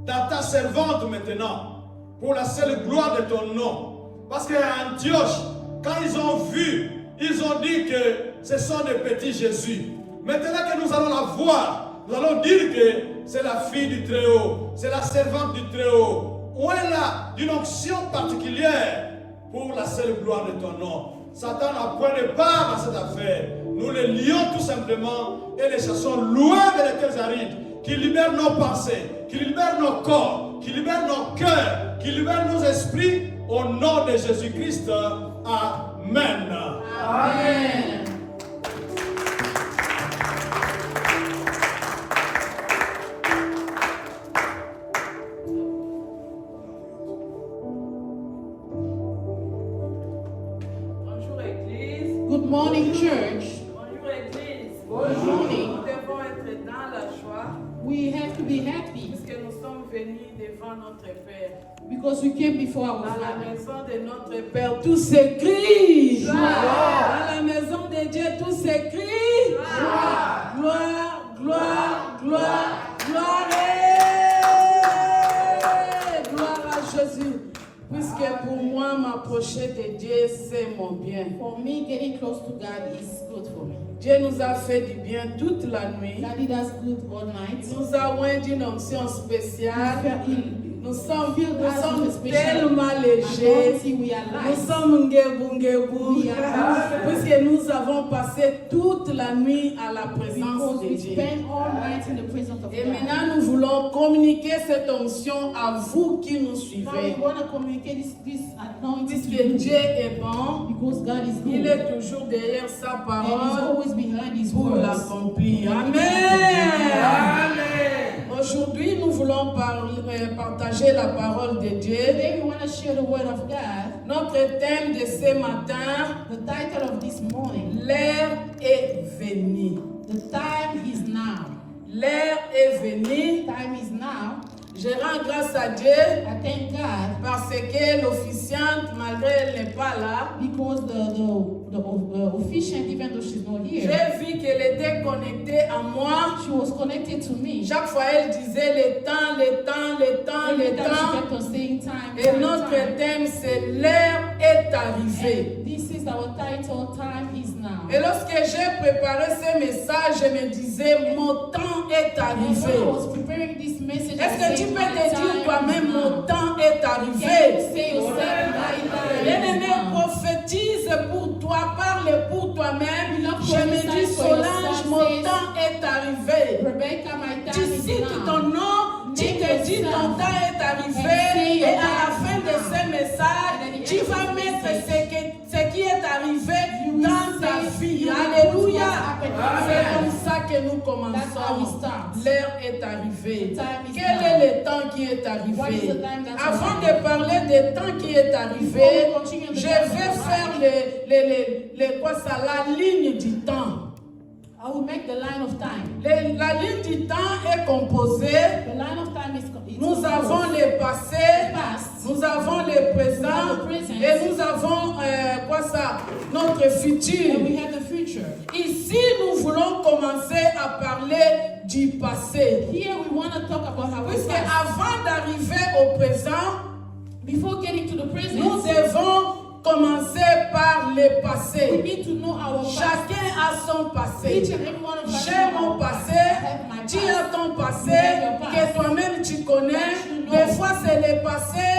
dans ta servante maintenant, pour la seule gloire de ton nom. Parce qu'à Antioche, quand ils ont vu, ils ont dit que ce sont des petits Jésus. Maintenant que nous allons la voir, nous allons dire que c'est la fille du Très-Haut, c'est la servante du Très-Haut. Où est là d'une onction particulière pour la seule gloire de ton nom. Satan n'a point de part dans cette affaire. Nous les lions tout simplement et les chassons loin de l'éternel arides, qui libèrent nos pensées, qui libèrent nos corps, qui libèrent nos cœurs, qui libèrent nos esprits au nom de Jésus-Christ. Amen. Amen. Bonjour Église. Good morning, church. Bonjour Église. Good morning. Nous devons être dans la joie We have to be happy puisque nous sommes venus devant notre Père. because we came before our Dans la Father. maison de notre Père, tout s'écrit. Joie. Dans la maison de Dieu, tout s'écrit. Gloire, gloire, gloire, gloire. Et gloire à Jésus. Puisque pour moi, m'approcher de Dieu, c'est mon bien. For me, getting close to God is good for me. Dieu nous a fait du bien toute la nuit. God did us good all night. Il nous a oint d'une onction spéciale. Nous sommes tellement légers. We are Nous light. sommes ngebu. We are Puisque nous avons passé toute la nuit à la présence because de we Dieu. spend all night in the presence of Et God. maintenant, nous voulons communiquer cette onction à vous qui nous Now we suivez. want to communicate this anointing to Puisque you Dieu est bon, because God is il good est toujours derrière sa and He's parole always behind His pour words. l'accomplir. Amen. Aujourd'hui, nous voulons partager la parole de Dieu. Today we want to share the word of God. Notre thème de ce matin, The title of this morning, l'heure est venue. the time is now. L'heure est venue. Time is now. Je rends grâce à Dieu I thank God parce que l'officiante, malgré elle n'est pas là, because the officiant, even though she's not here, j'ai vu qu'elle était connectée à moi. she was connected to me. Chaque fois, elle disait le temps, le temps, le temps, Every le time she temps. kept on saying time, Et time, notre time. thème, c'est l'heure est arrivée. And this is our title, time is now. Et lorsque j'ai préparé ce message, je me disais, mon temps est And when arrivé. I was preparing this message, I Est-ce que said, tu peux "My te dire time toi-même, is mon now." temps est Can arrivé? you say yourself, my time Bien-aimé, is now? prophétise pour toi, parle pour toi-même. Lord, Je me dis, prophesy for Solange, yourself, mon says, temps est arrivé. Rebecca, my Tu time is cites now. ton nom, tu Name te dis ton yourself. temps est And say arrivé. your Et à la time fin is de now. ce message, And at the tu end of vas the mettre message, ce qui est arrivé you will dans ta say, vie. you will Alléluia. put what's happened in your C'est life. comme ça que nous That's how we commençons. start. L'heure est arrivée. The time is Quel now. est le temps qui est What is arrivé? the time that's Avant arrived? de parler du temps qui est arrivé, Before we continue the je time vais that's faire la ligne du temps. I will make the line of time. La ligne du temps est composée. The line of time is Nous composed avons le passé, past, nous avons le présent et nous avons notre futur. and we have the future. Ici, nous voulons commencer à parler du passé. Here we want to talk about our Puisque past. avant d'arriver au présent, Before getting to the nous present, devons commencer par le we passé. need to know our past. Chacun a son passé. Each and every one of us J'ai mon know passé, have my tu past. as ton passé, You have your past. que toi-même tu connais. That you know. Des fois c'est le passé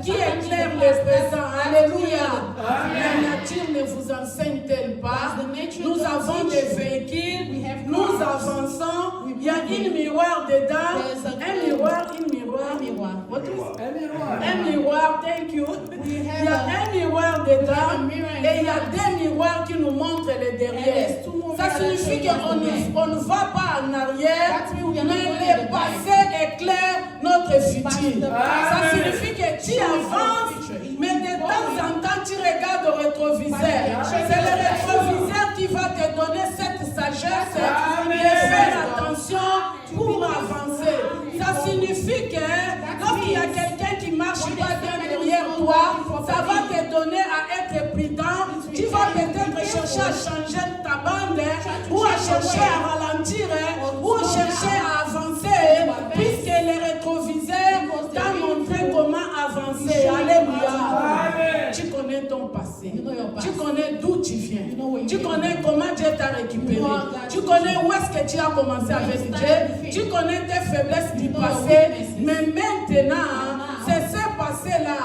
qui éclaire le présent. Alléluia. La nature ne vous enseigne-t-elle pas? The nature Nous doesn't avons teach des you. véhicules, We have nous cars. avançons. We Il y a move. un miroir dedans. There's a Un miroir. Un miroir. What is un miroir, thank you. Il y have a un miroir dedans a mirror et il y a inside. deux miroirs qui nous montrent le derrière. there's two more Ça mirrors that signifie show us qu'on the back. ne va pas en arrière, That means we are not mais going le to the passé éclaire notre futur. the Ça past signifie que tu shows our avances, future. mais de temps en temps tu regardes au rétroviseur. But C'est le rétroviseur qui va te donner cette sagesse de faire attention pour avancer. Ça signifie que lorsqu'il y a quelqu'un qui marche pas bien derrière toi, ça va te donner à être prudent. Tu vas peut-être chercher à changer ta bande ou à chercher à ralentir ou à chercher à avancer puisque les rétroviseurs t'ont montré comment avancer. Alléluia. Tu connais ton passé. Tu connais d'où tu viens. Tu connais comment Dieu t'a récupéré. Tu connais où est-ce que tu as commencé avec Dieu. Tu connais tes faiblesses du passé. Mais maintenant, c'est ce passé-là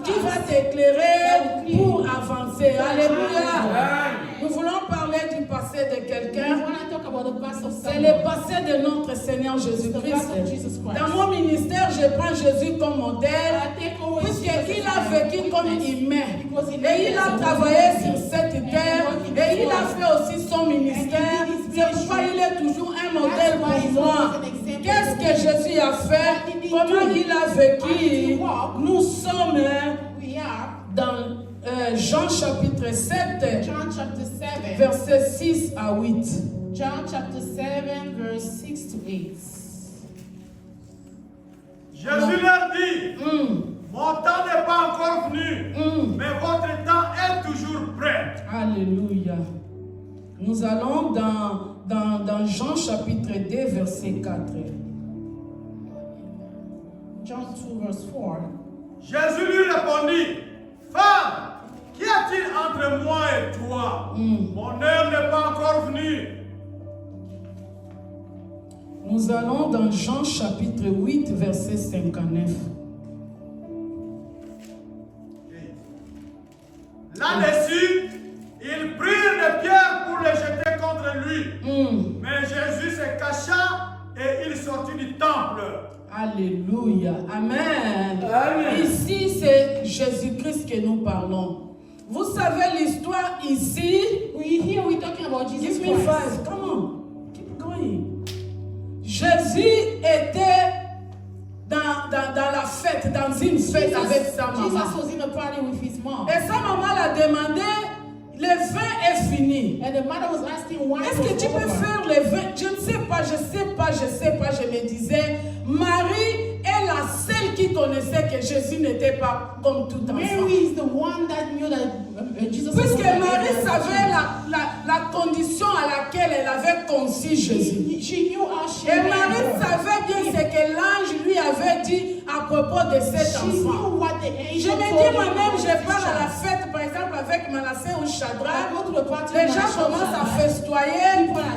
qui va t'éclairer pour avancer. Alléluia. Nous voulons parler du passé de We quelqu'un. want to talk about the past of C'est someone. le passé de notre Seigneur The past of Jésus-Christ. Jesus Christ. Dans mon ministère, je prends Jésus comme modèle. I take always Jesus Puisqu'il as a my vécu comme witness. humain. Because he Et il lived a as a travaillé human sur being. cette terre. Et il a fait aussi son ministère. C'est pourquoi il est toujours un modèle pour moi. Qu'est-ce que Jésus a fait? Comment il a vécu? Nous sommes We are dans Jean chapitre 7, John chapter 7. versets 6 à 8. John chapter 7, verse 6 to 8. Jésus leur dit, mon temps n'est pas encore venu, mais votre temps est toujours prêt. Alléluia. Nous allons dans Jean chapitre 2, verset 4. John 2, verse 4. Jésus lui répondit, femme, qu'y a-t-il entre moi et toi? Mon heure n'est pas encore venue. Nous allons dans Jean chapitre 8, verset 59. Là-dessus, ils prirent des pierres pour les jeter contre lui. Mais Jésus se cacha et il sortit du temple. Alléluia. Amen. Amen. Ici, c'est Jésus-Christ que nous parlons. Vous savez l'histoire ici. Here we're talking about Jesus Give me Christ. 5. Come on. Keep going. Jésus était fête, dans une fête avec sa maman. Jesus was in a party with his mom. Et sa maman l'a demandé, le vin est fini. And the mother was asking why. Est-ce que tu peux faire le vin? Je ne sais pas, je me disais, Marie est la seule qui connaissait que Jésus n'était pas comme tout enfant. Mary is the one that knew that Jesus was Puisque Marie savait la condition à laquelle elle avait conçu Jésus. She knew how she Et Marie savait bien ce que l'ange lui avait dit à propos de cet enfant. Je me dis moi-même, je pars à la fête, par exemple, avec Manassé ou Shadrach, les gens commencent à festoyer,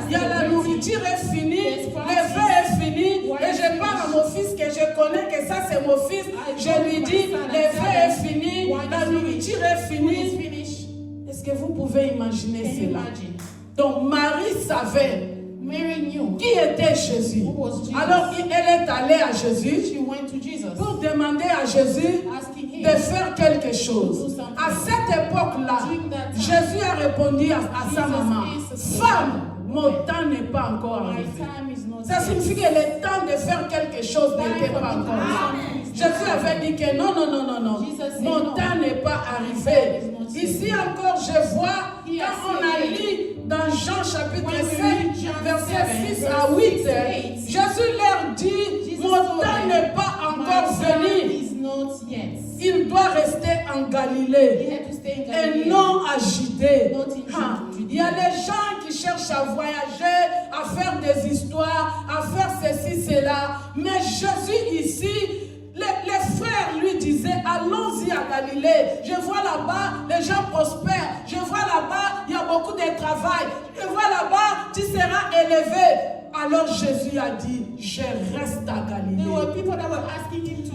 il y a la nourriture est finie, le vin est fini, et je parle à mon fils que je connais, que ça c'est mon fils, je lui dis, le vin est fini, la nourriture est finie. Est-ce que vous pouvez imaginer cela? Donc Marie savait qui était Jésus. Alors elle est allée à Jésus pour demander à Jésus de faire quelque chose. À cette époque-là, Jésus a répondu à sa maman, femme, mon temps n'est pas encore arrivé. Ça signifie que le temps de faire quelque chose n'était pas encore arrivé. Jésus avait dit que non, mon temps n'est pas arrivé. Ici encore, je vois, quand on a lu dans Jean chapitre 7, verset 6 à 8, Jésus leur dit, mon temps n'est pas encore venu. Il doit rester en Galilée et non à Judée. Il y a les gens qui cherchent à voyager, à faire des histoires, à faire ceci, cela. Mais Jésus ici, les frères lui disaient, allons-y à Galilée. Je vois là-bas, les gens prospèrent. Je vois là-bas, il y a beaucoup de travail. Je vois là-bas, tu seras élevé. Alors Jésus a dit, je reste à Galilée.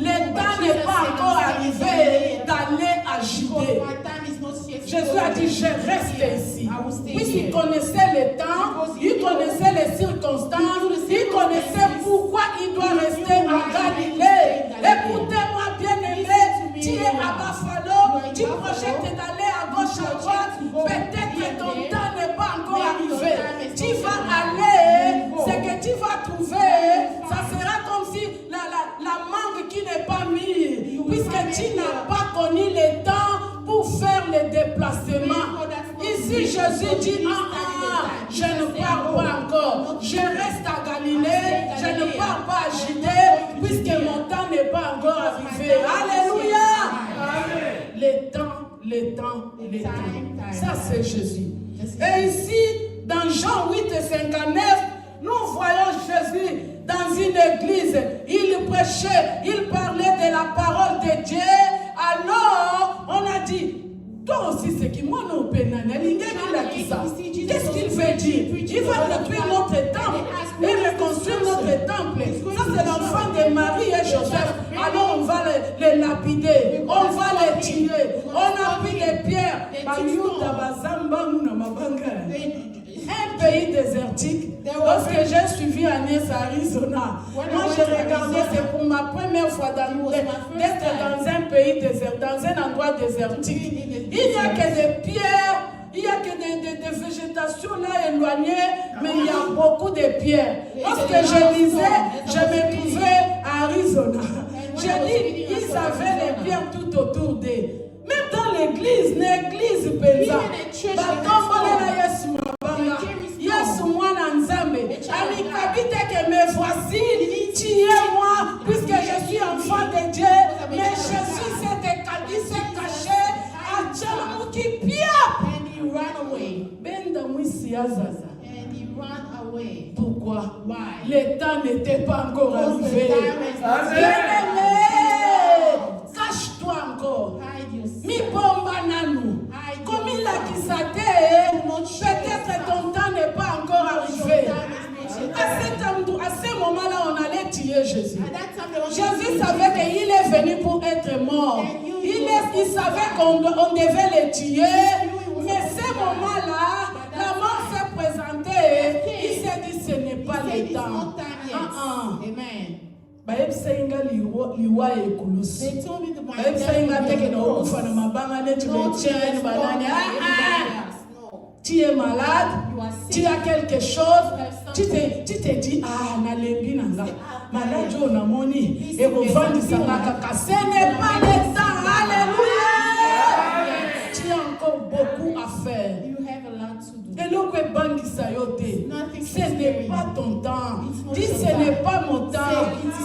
Le temps n'est pas encore arrivé d'aller à Judée. Jésus a dit, je reste ici. Puisqu'il connaissait le temps, il connaissait les circonstances, il connaissait pourquoi il doit rester en Galilée. Écoutez-moi, bien-aimé, tu es à Buffalo, tu projettes d'aller à gauche, à droite, peut-être que ton temps n'est pas encore arrivé. Tu vas aller, ce que tu vas trouver, ça sera comme si la mangue qui n'est pas mise, puisque tu n'as pas connu le temps pour faire les déplacements. Ici, Jésus dit, je ne pars pas encore, je reste à Galilée, je ne pars pas à Judée, puisque mon temps n'est pas encore arrivé. Alléluia! Les temps. Ça, c'est Jésus. Et ici, dans Jean 8 et 59, nous voyons Jésus dans une église. Il prêchait, il parlait de la parole de Dieu. Alors, on a dit, toi aussi, c'est qui moi non qu'est-ce qu'il veut dire? Il va détruire notre temple et reconstruire notre temple. Ça, c'est l'enfant de Marie et Joseph. Alors, on va les lapider, on va les tuer. On a pris les pierres. Un pays désertique. Lorsque j'ai suivi Agnès à Arizona, moi j'ai regardé, c'est pour ma première fois d'être dans un pays désertique, dans un endroit désertique. Il n'y a que des pierres, il n'y a que des végétations là éloignées, mais il y a beaucoup de pierres. Lorsque je lisais, je me trouvais à Arizona. J'ai dit, ils avaient les pierres tout autour d'eux. Même dans l'église, Penza, Yesu mwana nzambe, amikabite que me voici, tu es moi, puisque je suis enfant de Dieu, mais Jésus s'est caché à Djamou qui pia. And he ran away. Benda mwisi azaza. And he ran away. Pourquoi? Why? Le temps n'était pas encore arrivé. Cache-toi encore. Hide yourself. Mi bomba nanu. Comme il a quitté, peut-être ton temps n'est pas encore arrivé. À ce moment-là, on allait tuer Jésus. Jésus savait qu'il est venu pour être mort. Il savait qu'on devait le tuer. Mais ce moment-là, la mort s'est présentée. Il s'est dit, ce n'est pas le temps. Amen. They told me to buy tu es malade, tu as quelque chose, Tu te dis, ah, nalembi nanga, malajo na moni, et revendre ça kaka. Ce n'est pas le temps, alléluia. Tu as encore beaucoup à faire. You have a lot to do. Et l'autre est banque sayoté. Ce n'est pas ton temps. Dis, ce n'est pas mon temps.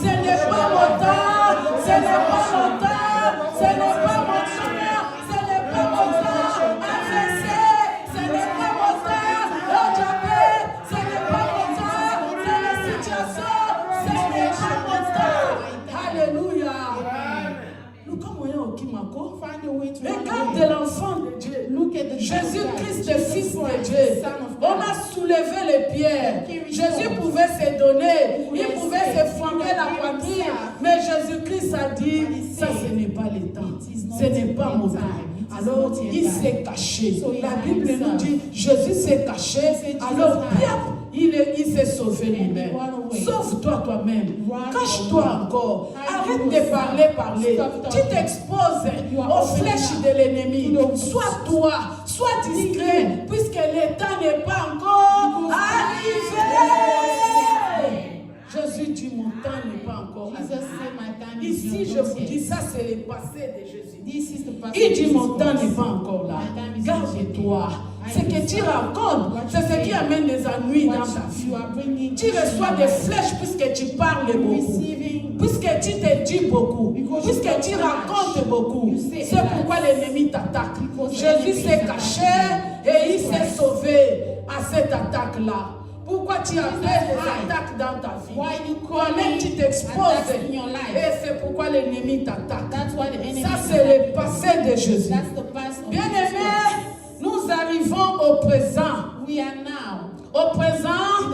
Ce n'est pas mon temps. Ce n'est pas mon temps. Ce n'est pas mon temps. Ce n'est pas mon temps. Avancez. Ce n'est pas mon temps. Ojabé. Ce n'est pas mon temps. C'est la situation. Ce n'est pas mon temps. Alléluia. Nous comme voyons au Kimako. Find a way to Regarde l'enfant de Dieu. Look at the Jésus-Christ, le Fils de Dieu. On a soulevé les pierres. Jésus pouvait se donner. Il pouvait se fonder la poitrine. Mais Jésus-Christ a dit, ça ce n'est pas le temps. Ce n'est pas mon temps. Alors il s'est caché. La Bible nous dit, Jésus s'est caché. Alors il s'est sauvé lui-même. Sauve-toi toi-même. Cache-toi encore. Arrête de parler. Tu t'exposes aux flèches de l'ennemi. Sois toi. Sois discret. Puisque le temps n'est pas encore arrivé. Jésus dit, mon temps n'est pas encore arrivé. Ici, je vous dis, ça c'est le passé de Jésus. Il dit, mon temps n'est pas encore là. Garde-toi. Ce que tu racontes, c'est ce qui amène des ennuis dans ta vie. Tu reçois des flèches puisque tu parles beaucoup. Puisque tu te dis beaucoup. Puisque tu racontes beaucoup. C'est pourquoi l'ennemi t'attaque. Jésus s'est caché et il s'est sauvé à cette attaque-là. Pourquoi tu as fait des attaques dans ta vie? Toi-même tu t'exposes. Et c'est pourquoi l'ennemi t'attaque. Ça c'est le passé de Jésus. Bien-aimés, nous arrivons au présent. Au présent,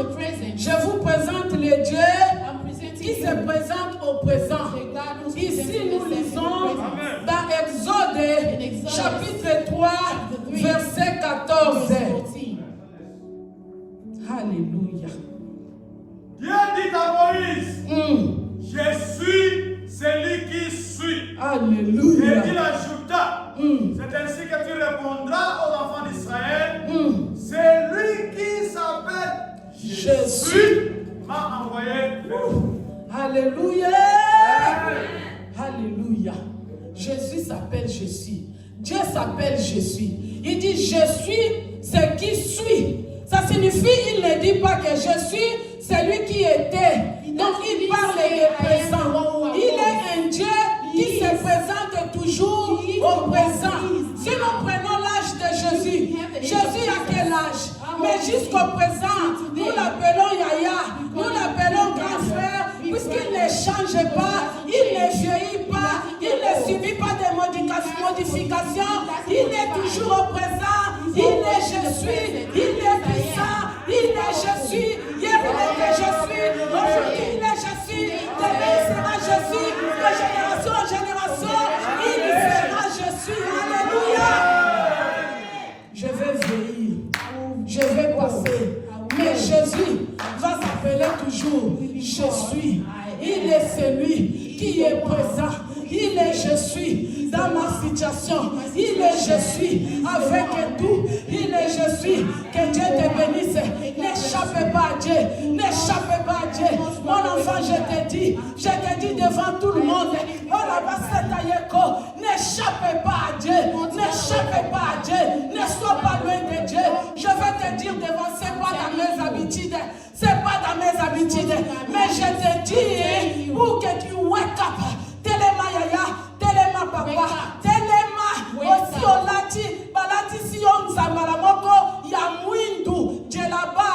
je vous présente le Dieu qui se présente au présent. Ici nous lisons dans Exode chapitre 3 verset 14. Alléluia. Dieu dit à Moïse, je suis celui qui suis. Alléluia. Et il ajouta, c'est ainsi que tu répondras aux enfants d'Israël, celui qui s'appelle Jésus m'a envoyé. Alléluia. Alléluia. Jésus s'appelle Jésus. Dieu s'appelle Jésus. Il dit, je suis ce qui suis. Ça signifie, il ne dit pas que je suis celui qui était. Donc il parle de présent. Il est un Dieu qui se présente toujours au présent. Si nous prenons l'âge de Jésus, Jésus a quel âge? Mais jusqu'au présent, nous l'appelons Yaya, nous l'appelons grand frère, puisqu'il ne change pas, il ne vieillit pas, il ne subit pas de modifications, il est toujours au présent, il est je suis, il est puissant, il est je suis, hier il était je suis, aujourd'hui il est je suis, demain il sera je suis, de génération en génération, il sera je suis, alléluia. Je vais vieillir, je vais passer, mais Jésus va s'appeler toujours je suis. Il est celui qui est présent. Il est je suis dans ma situation. Il est je suis avec tout. Il est je suis. Que Dieu te bénisse. N'échappe pas à Dieu. N'échappe pas à Dieu. Mon enfant, je te dis devant tout le monde. N'échappe pas à Dieu. N'échappe pas à Dieu. Ne sois pas loin de Dieu. Je vais te dire devant, c'est pas dans mes habitudes. C'est pas dans mes habitudes. Mais je te dis pour que tu wake up. Telema yaya, telema papa, telema aussi olati, balati si on zambala moko ya mwindu, jelaba,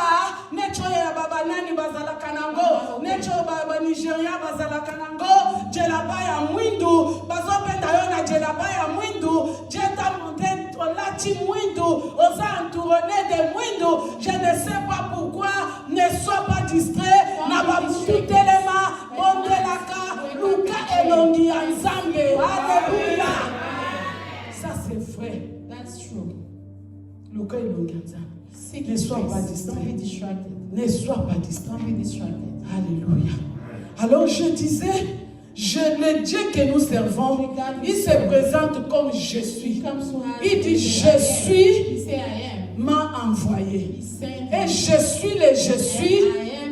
necho ya baba nani bazala kanango, necho baba Nigeria bazala kanango, jelaba ya mwindu, bazopenda yona jelaba ya mwindu, jeta monte olati mwindu, osa entourné de mwindu, je ne sais pas pourquoi, ne sois pas distrait, n'a pas tout telema, mondelaka, Luka elongi ya Nzambe. Alléluia. Ça c'est vrai. That's true. Luka elongi ya Nzambe. Ne sois pas distrait. Ne sois pas distrait. Alléluia. Alors je disais, le Dieu que nous servons, il se présente comme je suis. Il dit je suis. m'a envoyé. He sent Et me. je suis le je suis.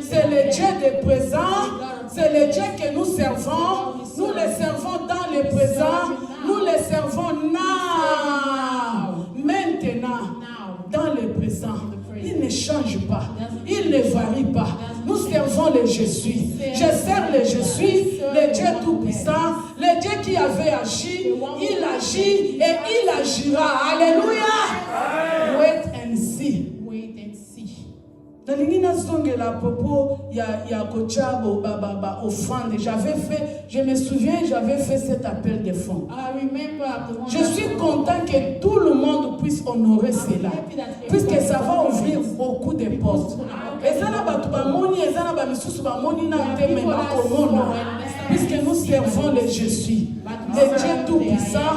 C'est le Dieu de présent. C'est le Dieu que nous servons. Nous le servons dans le présent. Nous le servons now. Maintenant, dans le présent. Il ne change pas. Il ne varie pas. Nous servons le je suis. Je sers le je suis, le Dieu tout-puissant, le Dieu qui avait agi, il agit et il agira. Alléluia. Wait and see. Wait and see. Nalingi nazongela propos ya kochabo offrande. Je me souviens, j'avais fait cet appel de fonds. I remember the one Je that- suis content que tout le monde puisse honorer cela, puisque ça va ouvrir beaucoup de portes. Ezana batu bamoni, ezana bamisusu bamoni na teme na komona, puisque nous servons le je suis, le Dieu tout-puissant,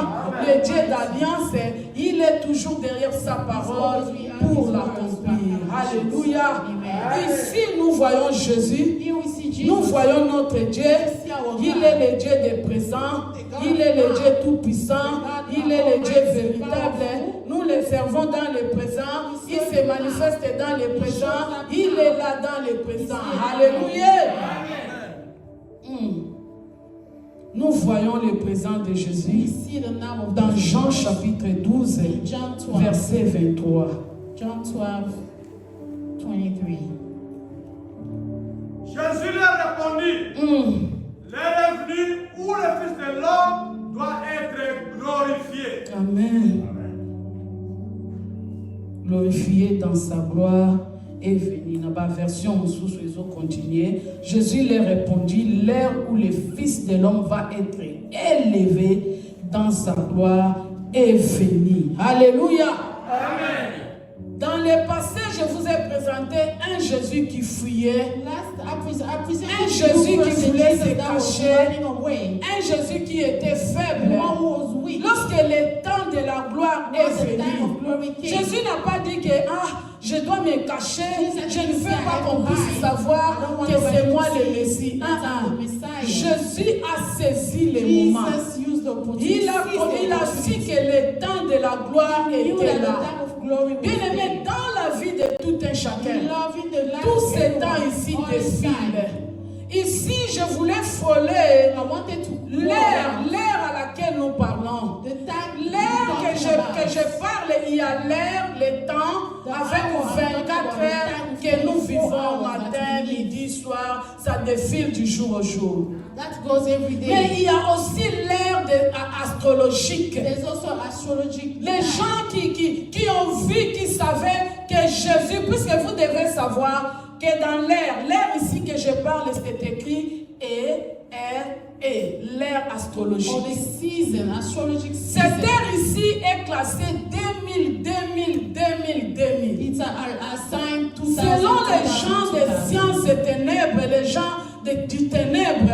le Dieu d'alliance. Il est toujours derrière sa parole pour l'accomplir. Alléluia. Ici, nous voyons Jésus. Here we see Jesus. Nous voyons notre Dieu. Il est le Dieu des présents. Il est le Dieu tout-puissant. Il est le Dieu véritable. Nous le servons dans le présent. Il se manifeste dans le présent. Il est là dans le présent. Alléluia. Nous voyons le présent de We Jésus see the now of dans Jean chapitre 12, John 12. verset 23. John 12, 23. Jésus leur répondit, l'heure est venue où le Fils de l'homme doit être glorifié. Amen. Glorifié dans sa gloire est venu. Dans la version sous ils ont continué. Jésus leur répondit, l'heure où le Fils de l'homme va être élevé dans sa gloire est venue. Alléluia. Amen. Dans le passé, je vous ai présenté un Jésus qui fuyait, I un Jésus qui voulait se that was cacher, running away. un Jésus qui était The faible. one who was weak. Lorsque le temps de la gloire est Once the time venu, of glory came. Jésus n'a pas dit que je dois me cacher, je ne veux pas qu'on puisse savoir que c'est moi le Messie. Jésus a saisi le moment. Jesus used the opportunity. Il a su que le temps de la gloire He knew that était the là. time of glory was Bien aimé, there. dans la vie de tout un chacun, Loving the life tous of ces everyone, temps ici all this time. défilent. Ici, je voulais frôler I wanted to l'ère à laquelle nous parlons. the time L'ère we're talking about. que je parle, il y a l'ère, le temps, avec 24 heures que nous vivons matin, midi, soir, ça défile du jour au jour. That goes every day. Mais il y a aussi l'ère astrologique. There's also astrology. Les gens qui ont vu, qui savaient que Jésus, puisque vous devez savoir que dans l'ère ici que je parle, c'est écrit l'ère astrologique. Or the season, astrologic Cette season. ère ici est classée 2000. It's assigned to Selon les gens des sciences et ténèbres, les gens du ténèbre,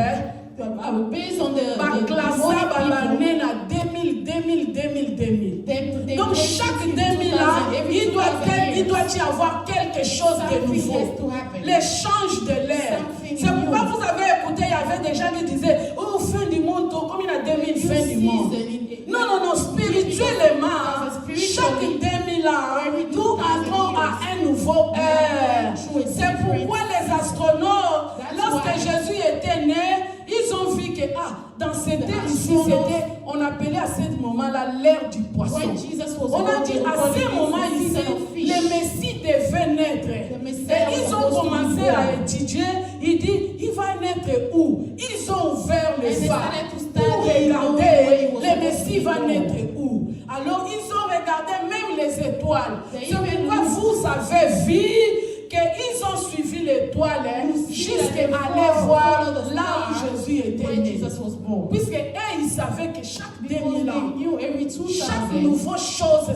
based on the classé par l'année à 2000. Donc chaque 2000 ans, il doit y avoir quelque chose de nouveau. L'échange de l'ère. C'est pourquoi vous avez écouté, il y avait des gens qui disaient, oh, fin du monde, comme il y a 2000 fin du monde. Non, spirituellement, chaque 2000 ans, nous entrons à un nouveau ère. C'est pourquoi les astronautes, lorsque Jésus était né, ils ont vu que dans cette ère ici, on appelait à ce moment-là l'ère du poisson. On a dit à ce moment ici, le Messie devait naître. Et ils ont commencé à étudier. Il dit, il va naître où? Ils ont ouvert les phare pour regarder le Messie va naître où. Alors ils ont regardé même les étoiles. C'est pourquoi vous avez vu qu'ils ont suivi l'étoile jusqu'à aller voir là où Jésus était né. Puisque ils savaient que chaque 2000 ans, chaque nouvelle chose,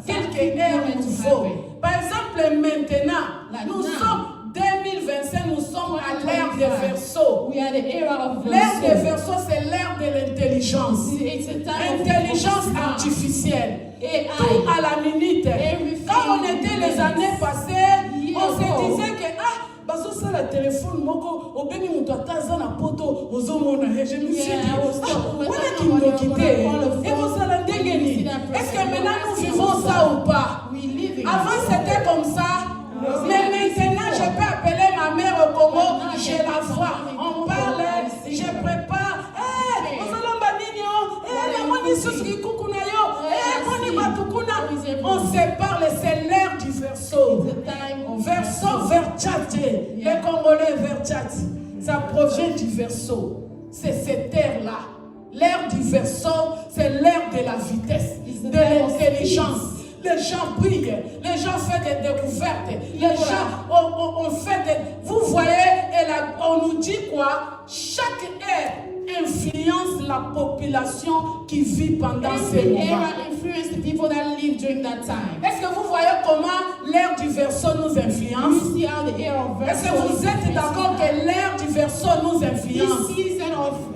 quelque ère nouveau. Par exemple, maintenant, nous sommes 2025, nous sommes à l'ère des Verseaux. L'ère des Verseaux, c'est l'ère de l'intelligence. Intelligence artificielle. Tout à la minute. Quand on était les années passées, on se disait que bazo ça le téléphone moko obeni muto ataza na poto ozomona je me suis dit voilà qui nous quitter et vous allez ndengeni est-ce que maintenant nous vivons ça ou pas avant On se parle, c'est l'ère du verso. Verso vers Tchad. Les Congolais vers Tchad. Ça provient du verso. C'est cette ère-là. L'ère du verso, c'est l'ère de la vitesse, de l'intelligence. Les gens brillent, les gens font des découvertes, les gens on fait des... Vous voyez, on nous dit quoi? Chaque ère influence la population qui vit pendant ces moments. Influence the people that live during that time. Est-ce que vous voyez comment l'ère du verso nous influence? You see how the era of Est-ce que vous êtes d'accord que l'ère du verso nous influence?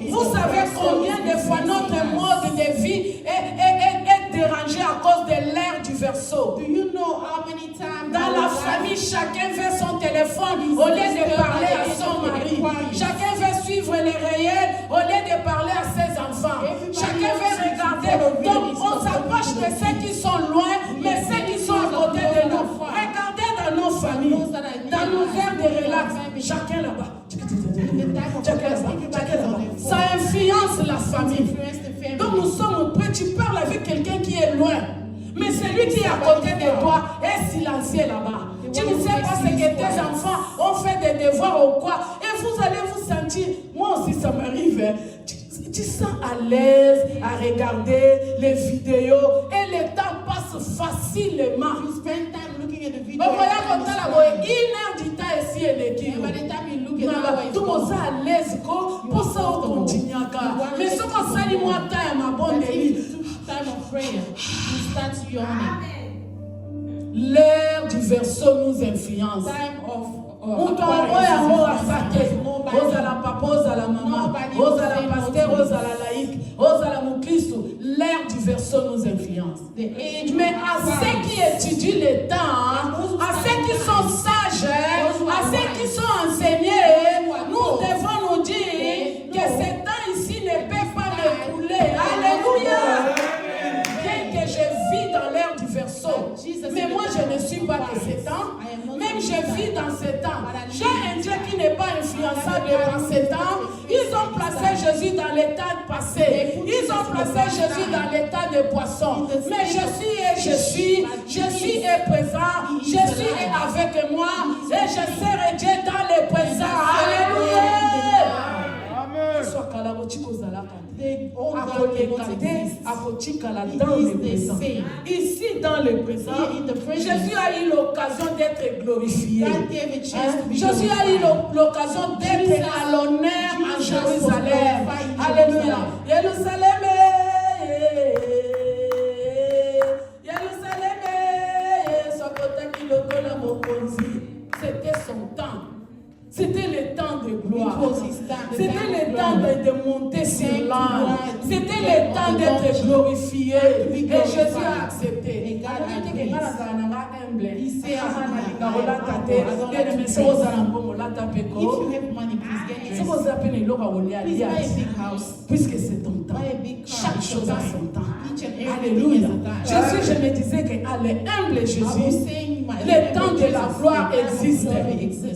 Vous savez combien de fois notre mode de vie est dérangé à cause de l'ère du verso? Do you know how many times dans la famille, chacun veut son téléphone au lieu de parler à son mari. Chacun veut suivre les réels au lieu de parler à ses enfants. Chacun veut regarder. Donc on s'approche de ceux qui sont loin, mais ceux qui sont à côté de nous. Regardez dans nos familles, dans nos verres de relax. Chacun là-bas. Ça influence la famille. Donc nous sommes prêts, tu parles avec quelqu'un qui est loin. Mais celui qui est à côté de toi est silencieux là-bas. Tu ne sais pas ce que tes enfants ont fait des devoirs ou quoi. Et vous allez vous sentir, moi aussi ça m'arrive, tu sens à l'aise à regarder les vidéos et le temps passe facilement. You spend time looking at the video. Vous voyez comme ça là-bas, une heure du temps ici et l'équipe. By the time you look at how it's Tout le monde est à l'aise pour ça on continue. Mais ce qu'on s'allie moi temps ma bonne vie. Time of prayer, you start yawning. L'ère du verso nous influence. Time of ozala papa, ozala mama, ozala pasteur, ozala laïque, ozala mukristo. L'ère du verso nous influence. Mais à ceux qui étudient les temps, à ceux qui sont sages, à ceux qui sont enseignés, nous devons nous dire que ce temps ici ne peut pas m'écouler. Alléluia. Bien que je vis dans l'ère du verso, mais moi je ne suis pas de ces temps. Même je vis dans ces temps. J'ai un Dieu qui n'est pas influençable par ces temps. Ils ont placé Jésus dans l'état passé. Ils ont placé Jésus dans l'état de poisson. Mais je suis et présent. Jésus est avec moi et je serai Dieu dans le présent. Alléluia. Ici dans le présent, Jésus a eu l'occasion d'être glorifié. Jésus a eu l'occasion d'être à l'honneur en Jérusalem. Alléluia. Jérusalem, c'était son temps. C'était le temps de gloire. C'était le temps de monter sur l'âme. C'était le temps d'être glorifié. Et Jésus a accepté. Puisque c'est ton temps. Chaque chose a son temps. Alléluia. Jésus, je me disais qu'à l'humble Jésus, le temps de la gloire existe.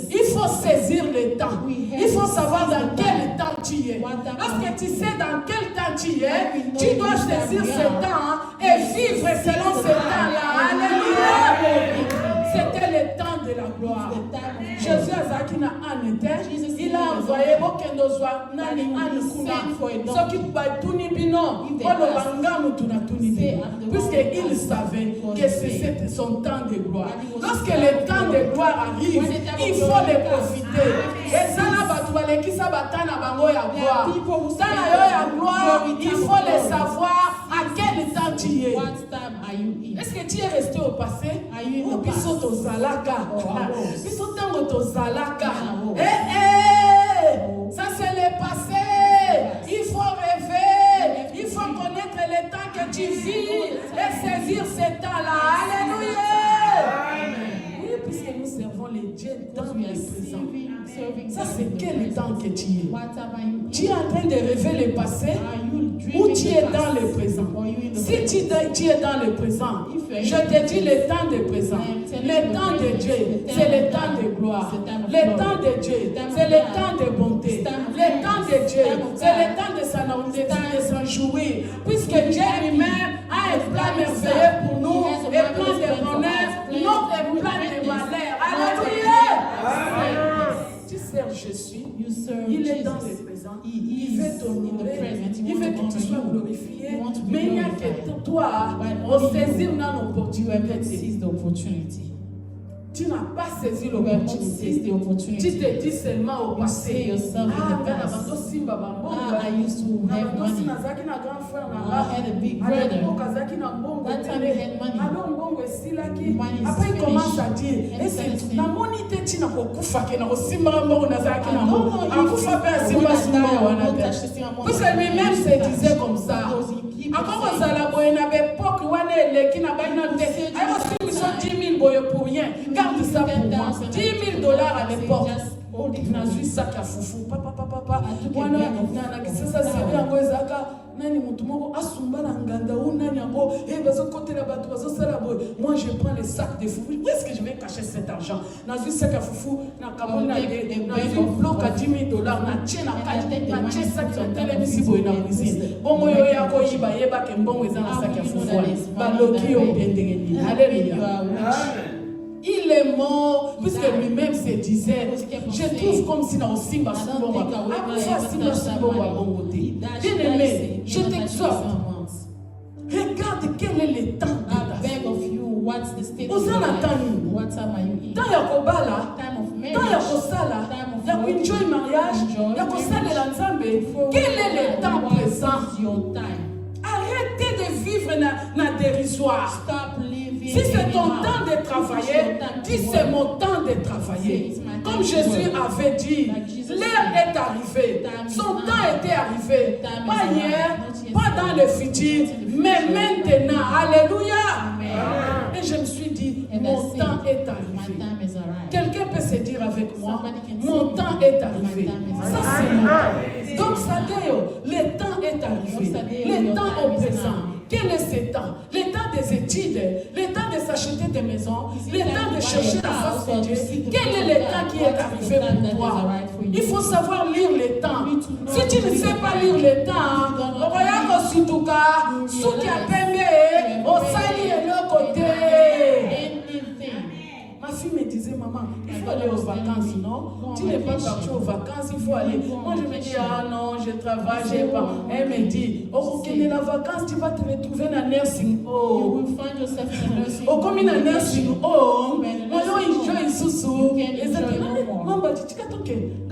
Il faut saisir le temps. Il faut savoir dans quel temps tu es. Lorsque tu sais dans quel temps tu es, tu dois saisir ce temps et vivre selon ce temps-là. Alléluia. C'était le temps de la gloire. Jésus Azakina Anete, il a envoyé aucun dosoi nani Anukuna. Ce qui va tuni bino, puisqu'il savait que c'était son temps de gloire. Lorsque le temps de gloire arrive, il faut le profiter. Et ça n'a pas tout aller qui s'abatana bango ya gloire. Dans la gloire, il faut le savoir à quel temps tu es. Est-ce que tu es resté au passé? Ou bisoto zalaka? Bisoto zalaka. Ça c'est le passé. Il faut rêver. Il faut connaître le temps que tu vis et saisir ce temps-là. Alléluia. Oui, puisque nous servons les dieux dans le présent. Ça c'est quel temps que tu es? Tu es en train de rêver le passé ou tu es dans le présent? Si tu es dans le présent, je te dis le temps de présent. Le temps de Dieu, c'est le temps de gloire. Le temps de Dieu, c'est le temps de bonté. Le temps de Dieu, c'est le temps de s'en jouir. Puisque Dieu veux glorifier. You want to be Mais il n'y a glorified. que toi, But on only saisit you. une You have not opportunité. seized the opportunity. Tu n'as pas saisi You have not seized l'opportunité. the Tu opportunity. te dis seulement au You passé. say yourself in Ah, the ben, past. avant Simba Bambongo. I used to have money. Nazaki na grand frère na I had a big brother. Kazaki na mbongo. That time we had money. Alors mbongo esilaki. Money is Après il commence à dire, finished. et c'est And na moni te tina kokufa ke na kosimba mbongo nazaki na I don't mbongo. know if Akufa pe I simba wanna simba die, I wana won't te. touch the thing, I won't Parce touch que lui-même the se thing. disait comme ça. Because he keep Encore saying- kozala boye na bepoke wana eleki na bai na te. Ayo simbiso 10 000 boye pour rien. Garde ça pour moi. 10 000 $ à l'époque. nazwi sac ya fufu papa wana nakisasa sebe yango ezalaka nani motu moko asumba na nganda ou nani yango bazokotela bato bazosala boye. Moi je prends les sacs de fufu. Où est-ce que je vais cacher cet argent? Nazwi sac ya fufu na kamoli nazwi bloc à 10 000 $. natie na kati natie sac na telemisi boye na cuisine. Bongo yo ya koyiba yebake mbongo eza na sac ya fufu baloki yo ndenge nini. Alléluia. Il est mort, puisque lui-même se disait, je trouve comme si dans Simba Sumbonga, bien-aimé, je t'exhorte, regarde quel est le temps de ta vie. What's the state Où of ça your n'attend life? nous? What time are you in? Tant ya kobala, Time of tant ya marriage. kosala, Time of ya kuenjoy mariage, ya kosalela nzambe. Quel est le temps présent? What is your time? Arrêtez de vivre na dérisoire. Stop living. Si c'est ton anyhow. temps de travailler, dis c'est mon temps de travailler. Comme Jésus avait dit, l'heure est arrivée, son temps était arrivé. Pas hier, pas dans le futur, mais maintenant. Alléluia. Et je me suis dit, mon temps est My arrivé. time is arrived. Quelqu'un peut se dire avec moi, mon temps est arrivé. Ça c'est mon temps. Donc ça dit, le temps est arrivé. Le temps au présent. Quel est ce temps? Le temps des études, le temps de s'acheter des maisons, le temps de chercher la face de Dieu. Quel est le temps qui est arrivé pour toi? Il faut savoir lire le temps. Si tu ne sais pas lire le temps, regarde au Sutuka, ce qui a permis, au sali et le côté. Ma fille me disait, maman, il faut aller aux vacances, non? Tu n'es pas parti aux vacances, il faut aller. Moi, je me dis, ah non, je travaille, j'ai pas. Elle me dit, oh, ok, la vacance, tu vas te retrouver dans nursing You home. will find yourself in a nursing Oh, comme dans nursing home, moi, je enjoy sous. You can enjoy no more. Maman, tu t'es ok.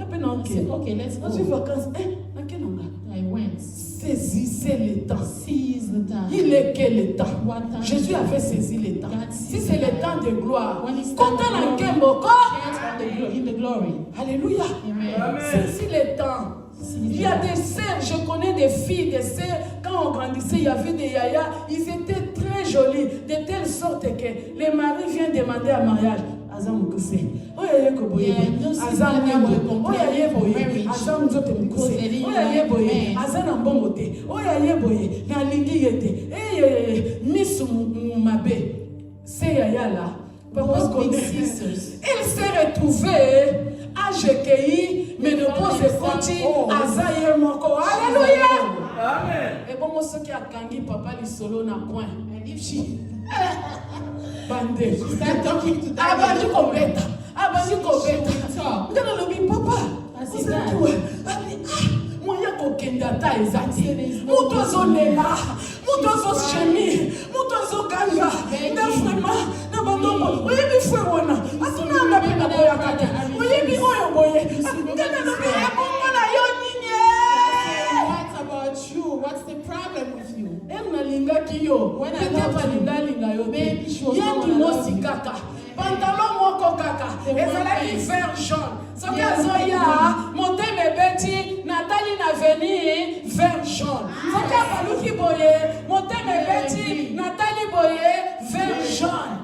I said, okay, let's Dans une go. vacance, nakenanga. I went. Saisissez le temps. Seize the time. Il est quel temps? What time? Jésus avait saisi le temps. Si c'est le temps de gloire, When it's quand time on a of un glory, kemboko, in the glory. alléluia. Amen. Saisis le temps. Il y a des sœurs, je connais des filles, des sœurs, quand on grandissait, il y avait des yayas, ils étaient très jolis, de telle sorte que les maris viennent demander un mariage. Azam Mukuse. Oya Koboye. Azam Mukuse. Oya Boye. Azam Zote Mukuse. Oya Boye. Azam Mbongote. Oya Boye. Na lingi yete. Miss Mabe. C'est yaya là. Papa connaît. Elle s'est retrouvée à GKI, mais ne pose Koti, Azaye Moko. Alléluia. Amen. Et bon, moi, ce qui a kangi papa li solo na coin. And if she bande. Start talking to that. Abandi kobeta. Abandi kobeta. Talk. Ndana lobi papa. I see Ose that. tuwe. Abi moya kokenda ta ezati. Mutu azolela. Mutu azoshemi. Mutu azoganga. Nda vraiment na bandongo. Oyebi fwe wona. Atuna anga pe na boya kata. Oyebi oyo boye. Ndana lobi ebongo na yo ninye. What about you? What's the problem with you? Elle nalingaki yo. When I Peut-être love you, balingalinga yo. maybe she was Yangi not mosi allowed. kaka. Pantalon moko kaka. The one Ezalaki face. vert jaune. Soki Yes. azoya, motema ebeti, Nathalie na veni, vert jaune. Soki abaluki boye, motema ebeti, Nathalie boye, vert jaune.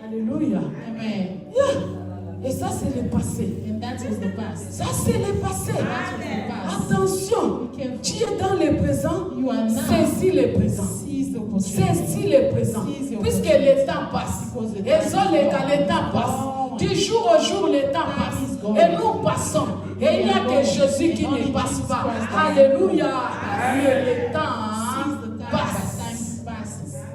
Alléluia. Amen. Yeah. Et ça, c'est le passé. And that is the past. Ça, c'est le passé. That is the past. Attention, Be careful. tu es dans le présent, You are now. saisis le présent. Seize the opportunity. Saisis le présent. Puisque le temps passe. Le temps passe. Du jour au jour, le temps passe. Et nous passons. Et il n'y a que Jésus qui ne passe pas. Alléluia. Mais le temps passe.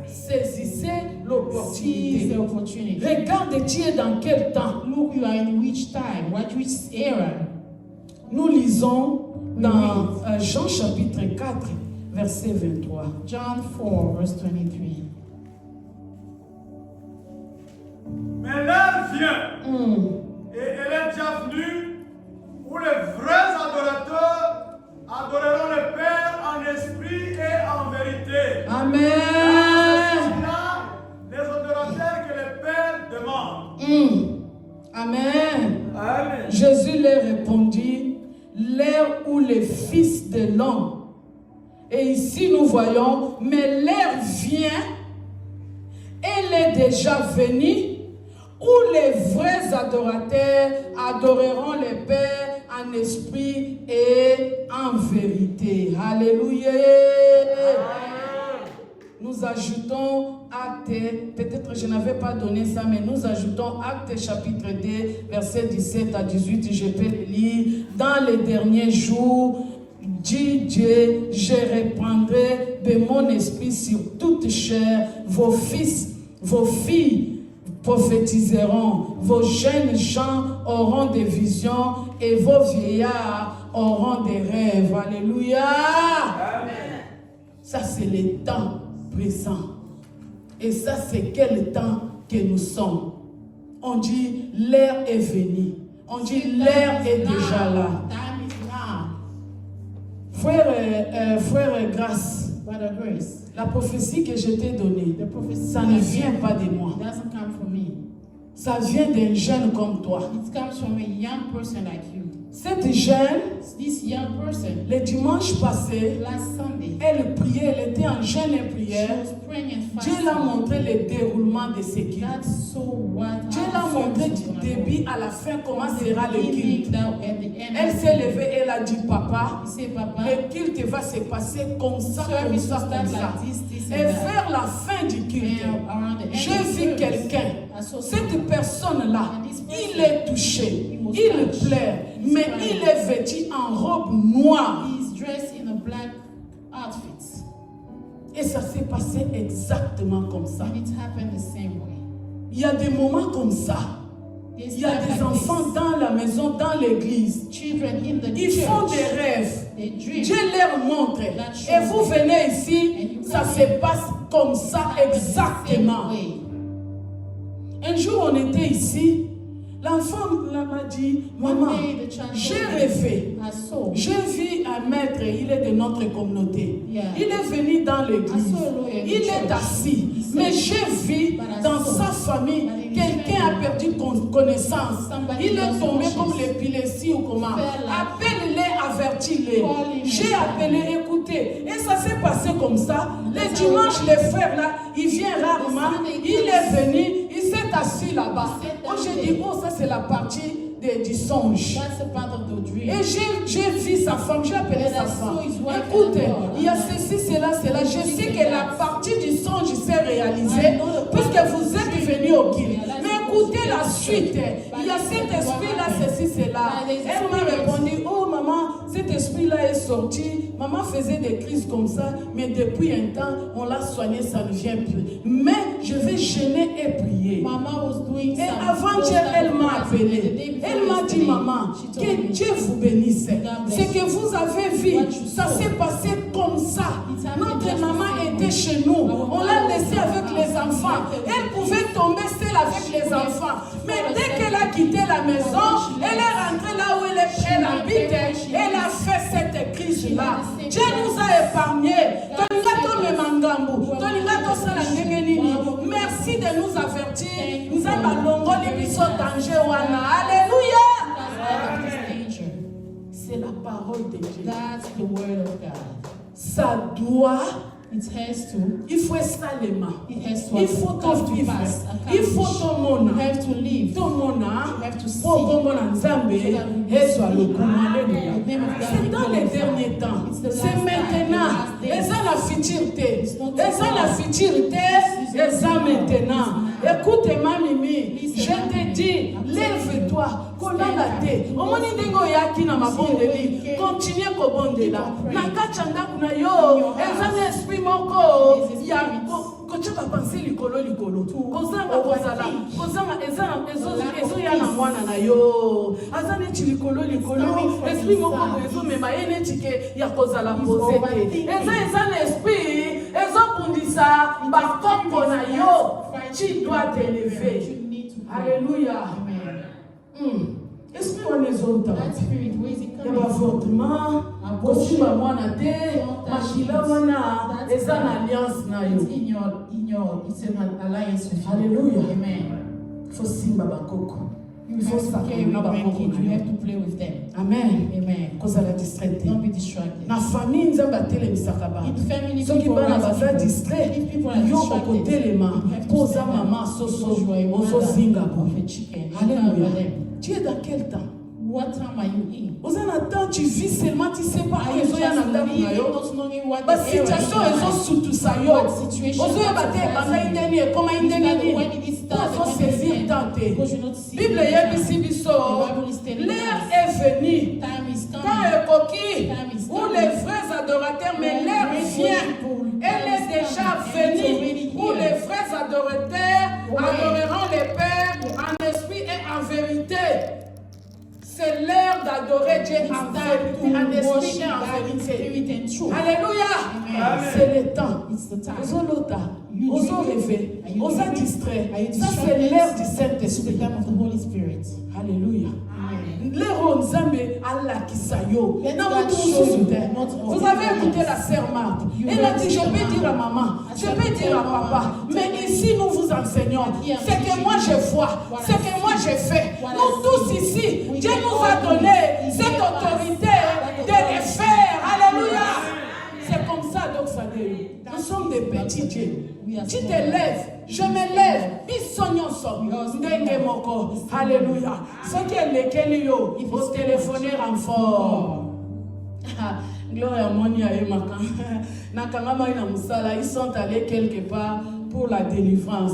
Saisissez Seize l'opportunité. the opportunity. Regarde, tu es dans quel temps. Look, you are in which time? Which era? Nous lisons dans Jean chapitre 4, verset 23. John 4, verse 23. Mais l'heure vient, et elle est déjà venue, où les vrais adorateurs adoreront le Père en esprit et en vérité. Amen. C'est là les adorateurs que le Père demande. Amen. Amen. Jésus leur répondit, l'heure où les fils de l'homme, et ici nous voyons, mais l'heure vient, elle est déjà venue, où les vrais adorateurs adoreront le Père en esprit et en vérité. Alléluia. Nous ajoutons Actes, peut-être je n'avais pas donné ça, mais nous ajoutons Actes chapitre 2, versets 17 à 18, je peux le lire. Dans les derniers jours, dit Dieu, je répandrai de mon esprit sur toute chair, vos fils, vos filles prophétiseront, vos jeunes gens auront des visions et vos vieillards auront des rêves. Alléluia. Amen. Ça c'est le temps présent. Et ça c'est quel temps que nous sommes. On dit l'heure est venue. On dit l'heure est déjà là. Time is now. Frère Grâce, Brother Grace, la prophétie que je t'ai donnée, the prophecy ça ne vient pas de moi. doesn't come from me. Ça vient d'un jeune comme toi. It comes from a young person like you. Cette jeune, This young person, le dimanche passé, last Sunday, elle priait, elle était en jeûne et she prière. was praying and Dieu l'a fasting. montré le déroulement de ce culte. God saw what Dieu l'a montré du début à la fin comment sera le culte. Elle Elle s'est levée, elle a dit, papa, He said, Papa, le culte va se passer comme ça, comme service ça, will comme start ça. like this Et and that. vers la fin du culte, And around the end j'ai of the vu service, quelqu'un. I saw Cette someone. personne-là, And this person, il est touché, he was il touched. pleure, He's mais crying. il est vêtu en robe noire. He's dressed in a black outfit. Et ça s'est passé exactement comme ça. And it happened the same way. Il y a des moments comme ça. There's Il y a times des like enfants this. dans la maison, dans l'église. Children in the Ils font church, des rêves. they dream. Dieu leur montre. Et vous venez ici, ça se passe comme ça exactement. Way. Un jour, on était ici. L'enfant m'a dit, maman, j'ai rêvé. I saw. J'ai vu un maître, il est de notre communauté. Yeah. Il est venu dans l'église. I saw a lawyer in Il the est church. assis. He Mais said, j'ai vu but I dans saw sa famille, that in his quelqu'un a family, perdu connaissance. somebody Il est lost tombé conscience. comme l'épilepsie ou comment. Fell like- Appelle-les, avertis-les. Call him J'ai and appelé, écoutez. Et ça s'est passé comme ça. Le dimanche, les frères là, il vient rarement. Il est venu, il s'est assis là-bas. Oh, j'ai dit, oh, ça c'est la partie du songe. That's a part of the dream. Et j'ai vu sa femme, j'ai appelé sa femme. Écoutez, il y a ceci, cela. Je sais que la partie du songe s'est réalisée puisque vous êtes venus au guide. Mais écoutez la suite. Il y a cet esprit-là, ceci, cela. Elle m'a répondu, oh maman, cet esprit-là est sorti. Maman faisait des crises comme ça, mais depuis un temps, on l'a soigné, ça ne vient plus. Mais je vais jeûner et prier. Mama was doing Et some avant-hier, elle m'a The appelé. day before Elle m'a dit, yesterday, maman, she told que me, Dieu vous bénisse. bless Ce que vous avez vu, What you ça saw. s'est passé comme ça. It happened Notre just maman the same était way. chez nous. Our On l'a mother laissée was avec in les our house. enfants. We left her Elle with pouvait tomber seule avec She les could have enfants. Mais fallen dès asleep. qu'elle a quitté la maison, she left, elle est rentrée là où elle habite. Elle a fait cette crise-là. Dieu nous a épargnés. Merci de nous avertir. Nous avons longoli biso danger wana. Alléluia. C'est la parole de Dieu. That's the word of God. Ça doit, It has to. il faut salement. It has to. Il faut come te to vivre. pass, Il faut accomplish. ton mona. You have to live. Ton mona. You have to see. Pour komona nzambe. Ezwa lokuma. Alléluia. The name of God C'est be dans les glorified. derniers temps. It's the last C'est time, maintenant. the last days. Et ça la futurité. It's not Et ça la tomorrow. futurité. Et ça maintenant. Écoute ma mimi. Je te dis, lève-toi. Kolalate. Omoni dengo yaki na mabondeli. Continue kobondela. Na kachanda kuna yo. Ezana esprit moko. Ya kocha bapense likolo kozanga kozala ezoya na mwana na yo aza neti likolo esprit moko ezomema ye neti ke ya kozala pose te eza na esprit ezobundisa bakoko na yo. Tu dois t'élever. Alléluia. Esprit on les autres. Il y a avortement, aussi ma moine te, machila wana, et ça alliance na yo. It's an alliance with you. Alléluia. Amen. Il faut simba bakoko. You have to play with grandkids. You have to play with them. Amen. Amen. Cause elle a distraite. Don't be distracted. Na famille nzamba telemisaka ba. In family, Soki people bana are baza distracted. distrait. If people are Yo distracted, kotelema, you have to poza stand up. mama soso, Because you are a ozo mother zinga of bo. a chicken. Alléluia. Them. Tu es dans quel temps? What time are you in? Oza na temps tu vis seulement tu sais pas Are you ozo ya na just ndako na living, yo. not knowing what Ba the era situation is ezo like? sutu sa yo. What situation Ozo ya bate is banga like? indeni e koma indeni When ni. did it start? Ozo saisir temps te. Because you not see Bible the yebisi time. biso. The Bible is telling L'heure us. est venue. Time is Quand coming. ekoki, Time is où coming. les vrais adorateurs, mais l'heure vient, elle est déjà venue, où les vrais adorateurs adoreront les pères en esprit et en vérité. C'est l'heure d'adorer Dieu en vérité, en esprit et en vérité. Alléluia. C'est le temps. It's the time. Ozo lota, You ozo dreaming? rêver, Are you ozo dreaming? distrait. Are you Ça c'est distracted? l'heure du It's the Saint-Esprit. time of the Holy Spirit. Alléluia. Amen. Lero nzambe alakisa yo. Let Na God mutu show mususu you, te. not all Vous avez the écouté others. la sœur Marthe. You Elle a heard dit, je Sister peux Marthe. dire à maman, I je said, peux dire à tell papa. mama, Mais tell ici, nous vous enseignons. Here, Ce que moi je vois, What ce I que moi je fais. What I Nous tous see. ici, We Dieu can nous a all donné do. cette He gave us autorité that de les authority. faire. Alléluia. C'est comme ça, donc ça dit. Nous sommes des petits dieux. We are Tu small. t'élèves, je m'élève. Ndenge moko. Alléluia. Ce qui est lequel yo, il faut téléphoner renfort. Gloria Monia et Maka. Nakangama ina musala, ils sont allés quelque part pour la délivrance.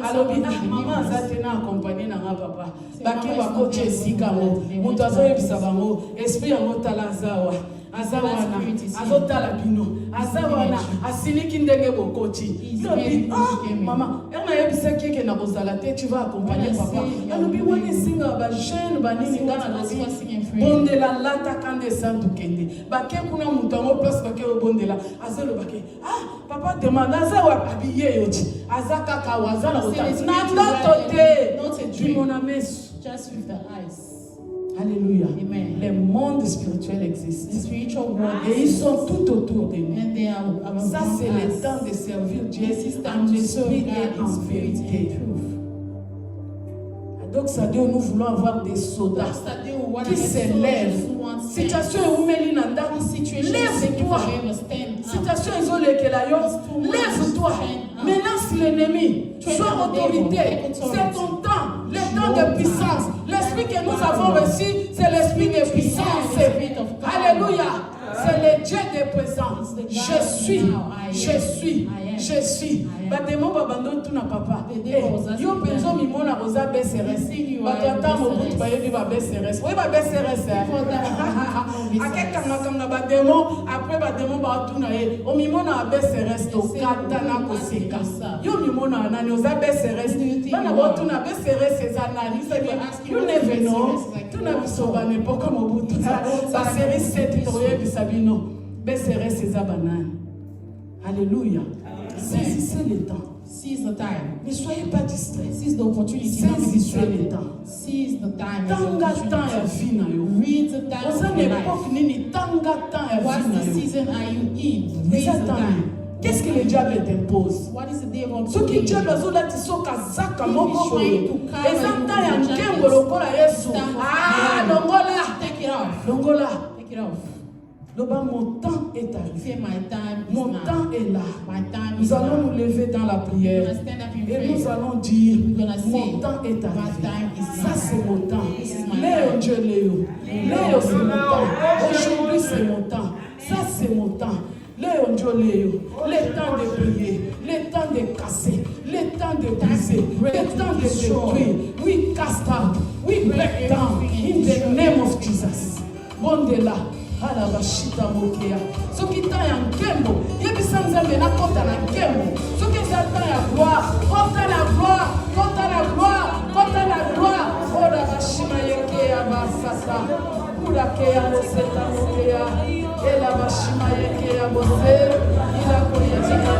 Alors, maman azatena accompagné na papa. Baki bakoche esika mo. Mutu azoyebisa bango, esprit yango tala zawa. Azawana, azotala bino, azawana, asiliki ndenge bokochi. Lobi, maman, elle m'a yebisa keke na kozala te, tu vas accompagner papa. Alobi wani singa ba jeune banini ngana lobi. Bondela lata kande santu kende. Bake kuna mutu ango place bake bondela. Azelo bake. Ah, papa demande azawa habillé yoti. Azaka kawazana ota. Nanda tote. Tu mon amesu. Just with the eyes. Alléluia. Amen. Les mondes spirituels existent. The spiritual world Et ils sont tout autour de nous. and they are around Ça, c'est us. le temps de servir Dieu en to serve esprit God et in en spirit vérité. and truth. Donc, ça dit, nous voulons avoir des soldats That's the day we want qui to have s'élèvent. soldiers who want stand. Situation est où Melinanda? Situation is Lève-toi. forever stand up. Situation est où Lekelayo? Lève-toi. Menace l'ennemi. Sois autorité. C'est ton temps. Le temps de puissance. L'esprit que nous avons reçu, c'est l'esprit de puissance. Alléluia. C'est le Dieu des présents. Je suis. Batemo babando tuna papa. Yo penzo mimona rosa BCRS. Batata mobutu bayebi ba BCRS. Oui ba BCRS. Akeka kanga batemo après batemo ba tuna e. O mimona BCRS to katana koseka. Yo mimona nani oza BCRS. Bana ba tuna BCRS ezanani. You never know. Tuna bisoba ne poko mobutu. Ba série 7 toye bisabino. BCRS ezabanani. Alléluia. Saisissez le temps. Seize the time. Ne soyez pas distraits. Seize the opportunity. Not be Saisissez le distracted. temps. Seize the time. and the Tanga opportunity. temps ya vie na yo. Read the time Oza of your life. l'époque nini tanga temps ya What vie na yo. season are you in? Eza Read the temps. time. Qu'est-ce que le diable t'impose? What is the day of Soki diable azolatisa okazaka moko trying boye. to carry Eza you temps ya to nkengo giants. lokola Yesu. Time of Ah, prayer. longola. Take it off. Longola. Take it off. Loba, mon temps est arrivé. Say my time is Mon now. temps est là. My time is Nous allons now. nous lever dans la We're prière. gonna stand up in Et nous prayer. allons dire, We're gonna say, mon temps est my arrivé. time is Ça now. c'est mon temps. This is my Léo time. Dieu Léo. Léo c'est mon temps. Aujourd'hui c'est mon temps. Ça c'est mon temps. Léo Dieu Léo. Le temps de prier. Le temps de casser. Le temps de briser. Le temps de détruire. We cast out. We break down. In the name of Jesus. Bondela. ala bashita mokea soki ta ya nkembo yebisa nzambe nakota na nkembo soki eza ta ya gloire kota na gloire kota na gloire kota na gloire ola bashima yekea basasa kulakea moseta mokea ela bashima yekea bose ila koyezika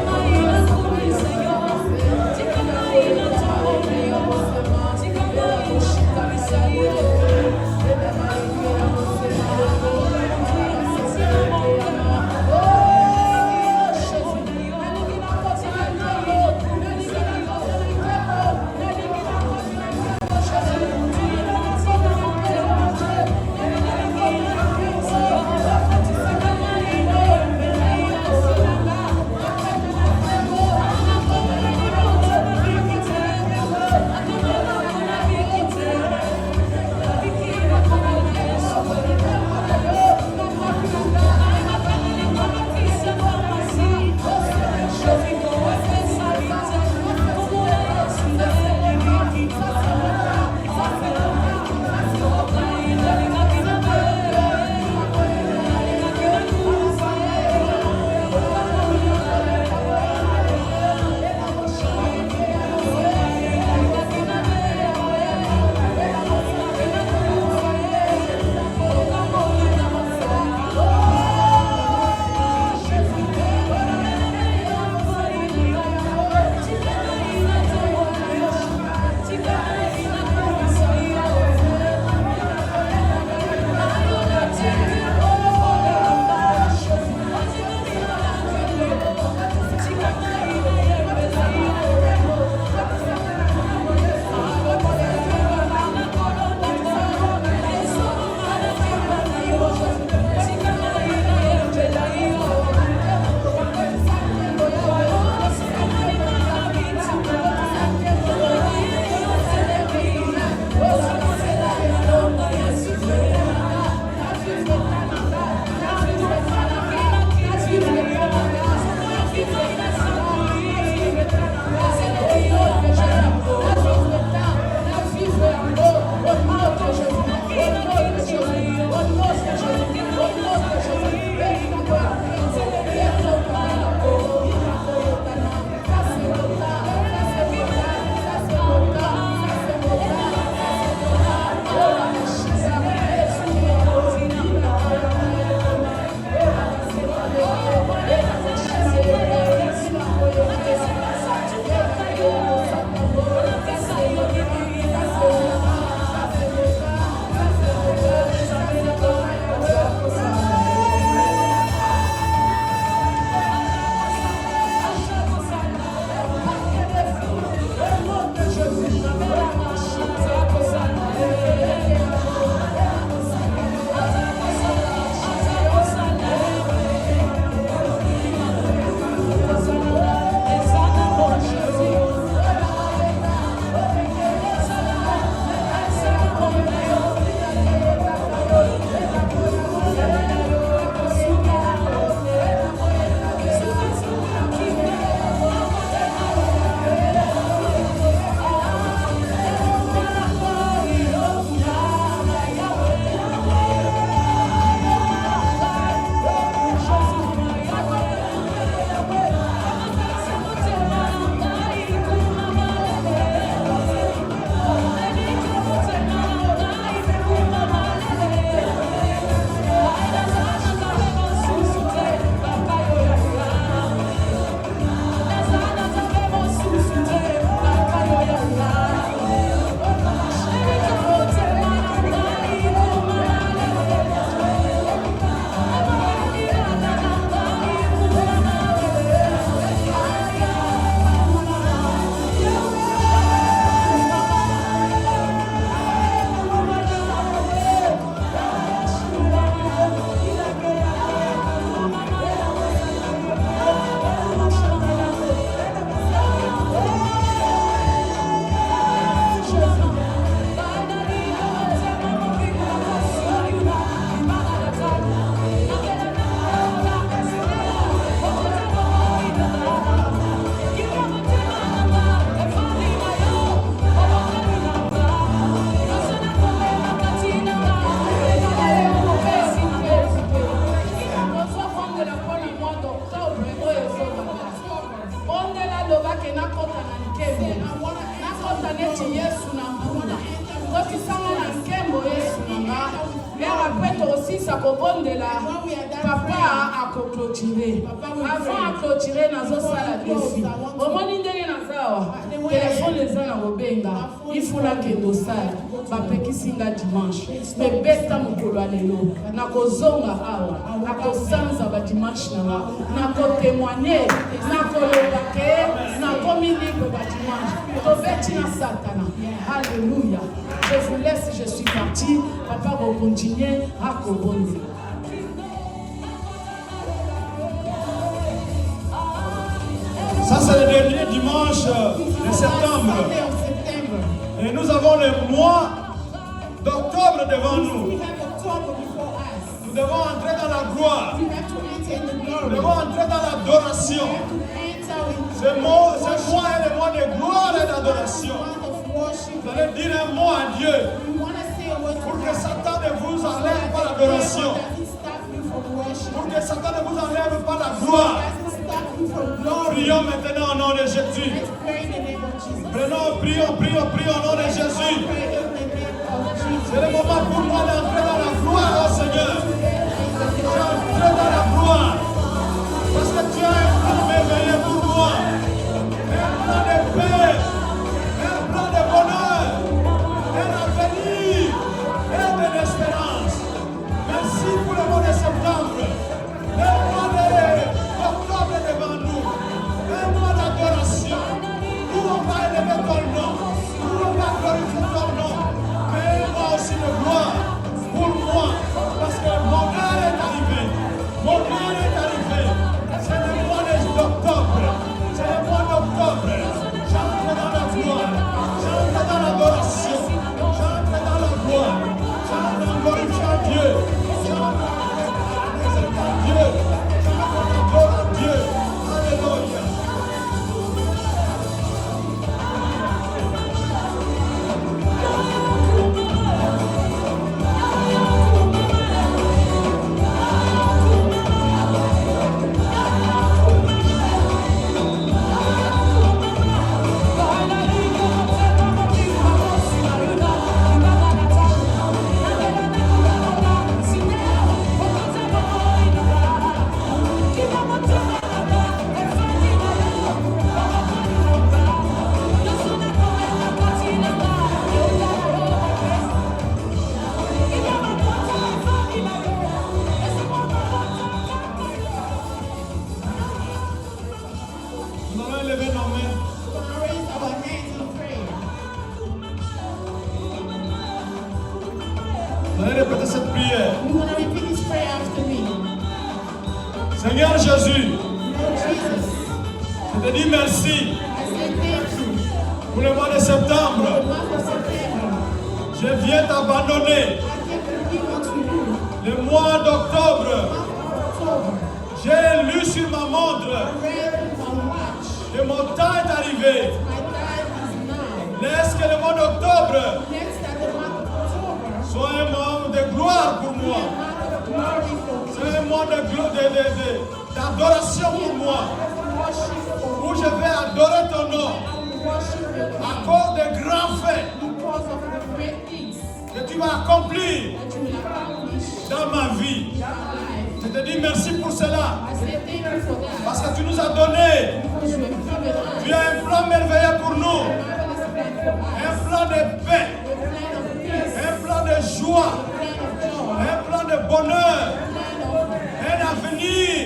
tokosanga neti Yesu na mbula tokisanga na nkembo Yesu na nga mais après tokosisa kobondela papa akoclôturer avant aclôturer nazosala défi omoni ndenge nazawa telefone eza na kobenga ifula kende osala bapekisinga dimanche me beta mokolo ya lelo nakozonga awa nakosanza badimanche nanga nakotémoigne nakoloba ke nakomi libre badimanche tobeti na satana. Alléluia. Je vous laisse, je suis parti. Papa va continuer à kobonde. Ça, c'est le dernier dimanche de septembre. Et nous avons le mois d'octobre devant nous. Nous devons entrer dans la gloire. Nous devons entrer dans l'adoration. Ce mois est le mois de gloire et d'adoration. Vous allez dire un mot à Dieu pour que Satan ne vous enlève pas l'adoration. Pour que Satan ne vous enlève pas la gloire. Prions maintenant au nom de Jésus. Prions au nom de Jésus. C'est le moment pour moi d'entrer dans la gloire, oh Seigneur. J'entre dans la gloire. Parce que tu as un plan merveilleux pour moi. Un plan de paix. Un plan de bonheur. Un avenir. Un de l'espérance. Merci pour le mois de septembre. Un mois d'octobre devant nous. Un mois d'adoration. Où on va élever ton nom. Où on va glorifier ton nom. Mais moi aussi de gloire. Pour moi. Parce que mon heure est arrivée. Mon heure est arrivée. C'est le mois d'octobre. C'est le mois d'octobre. J'entre dans la gloire. J'entre dans l'adoration. J'entre dans la gloire. J'entre en glorifiant Dieu. J'entre en exaltant Dieu. J'entre en adorant Dieu. Alléluia. Nous allons élever nos mains. Vous allez répéter cette prière. Seigneur Jésus, je te dis merci pour le mois de septembre. Je viens t'abandonner. Le mois d'octobre, j'ai lu sur ma montre que mon temps est arrivé. Laisse que le mois d'octobre soit un moment de gloire pour moi. C'est un moment d'adoration pour moi. Où je vais adorer ton nom. À cause des grands faits que tu vas accomplir dans ma vie. Je te dis merci pour cela. Parce que tu nous as donné. Tu as un plan merveilleux pour nous. Un plan de paix. Un plan de joie. Un plan de bonheur. Un avenir.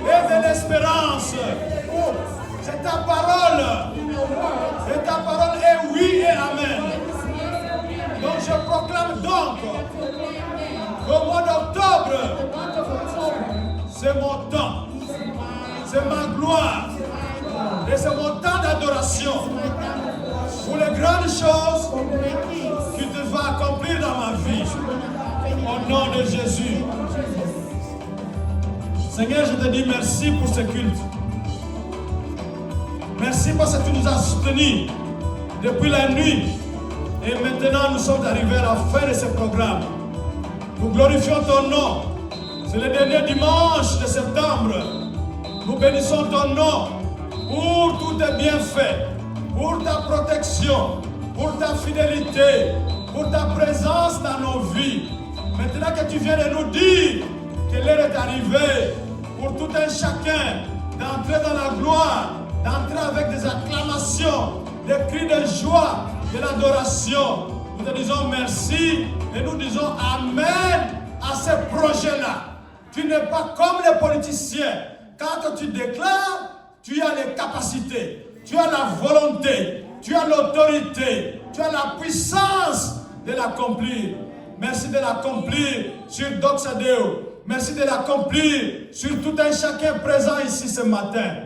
Et de l'espérance. C'est ta parole. Et ta parole est oui et amen. Donc je proclame donc qu'au mois d'octobre, c'est mon temps, c'est ma gloire et c'est mon temps d'adoration pour les grandes choses que tu vas accomplir dans ma vie. Au nom de Jésus. Seigneur, je te dis merci pour ce culte. Merci parce que tu nous as soutenus depuis la nuit. Et maintenant, nous sommes arrivés à la fin de ce programme. Nous glorifions ton nom. C'est le dernier dimanche de septembre. Nous bénissons ton nom pour tout est bien fait. pour ta protection, pour ta fidélité, pour ta présence dans nos vies. Maintenant que tu viens de nous dire que l'heure est arrivée pour tout un chacun d'entrer dans la gloire, d'entrer avec des acclamations, des cris de joie, de l'adoration. Nous te disons merci et nous disons amen à ce projet-là. Tu n'es pas comme les politiciens. Quand tu déclares, tu as les capacités, tu as la volonté, tu as l'autorité, tu as la puissance de l'accomplir. Merci de l'accomplir sur Doxadeo. Merci de l'accomplir sur tout un chacun présent ici ce matin.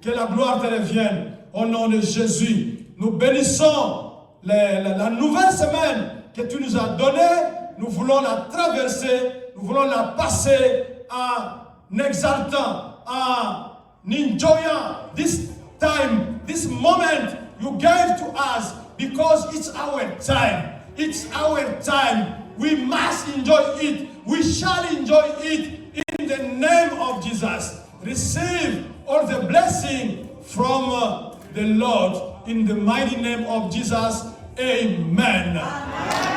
Que la gloire te revienne au nom de Jésus. Nous bénissons la nouvelle semaine que tu nous as donnée. Nous voulons la traverser, nous voulons la passer en exaltant, en enjoying this time, this moment you gave to us, because it's our time. It's our time. We must enjoy it. We shall enjoy it in the name of Jesus. Receive all the blessing from the Lord in the mighty name of Jesus. Amen. Amen.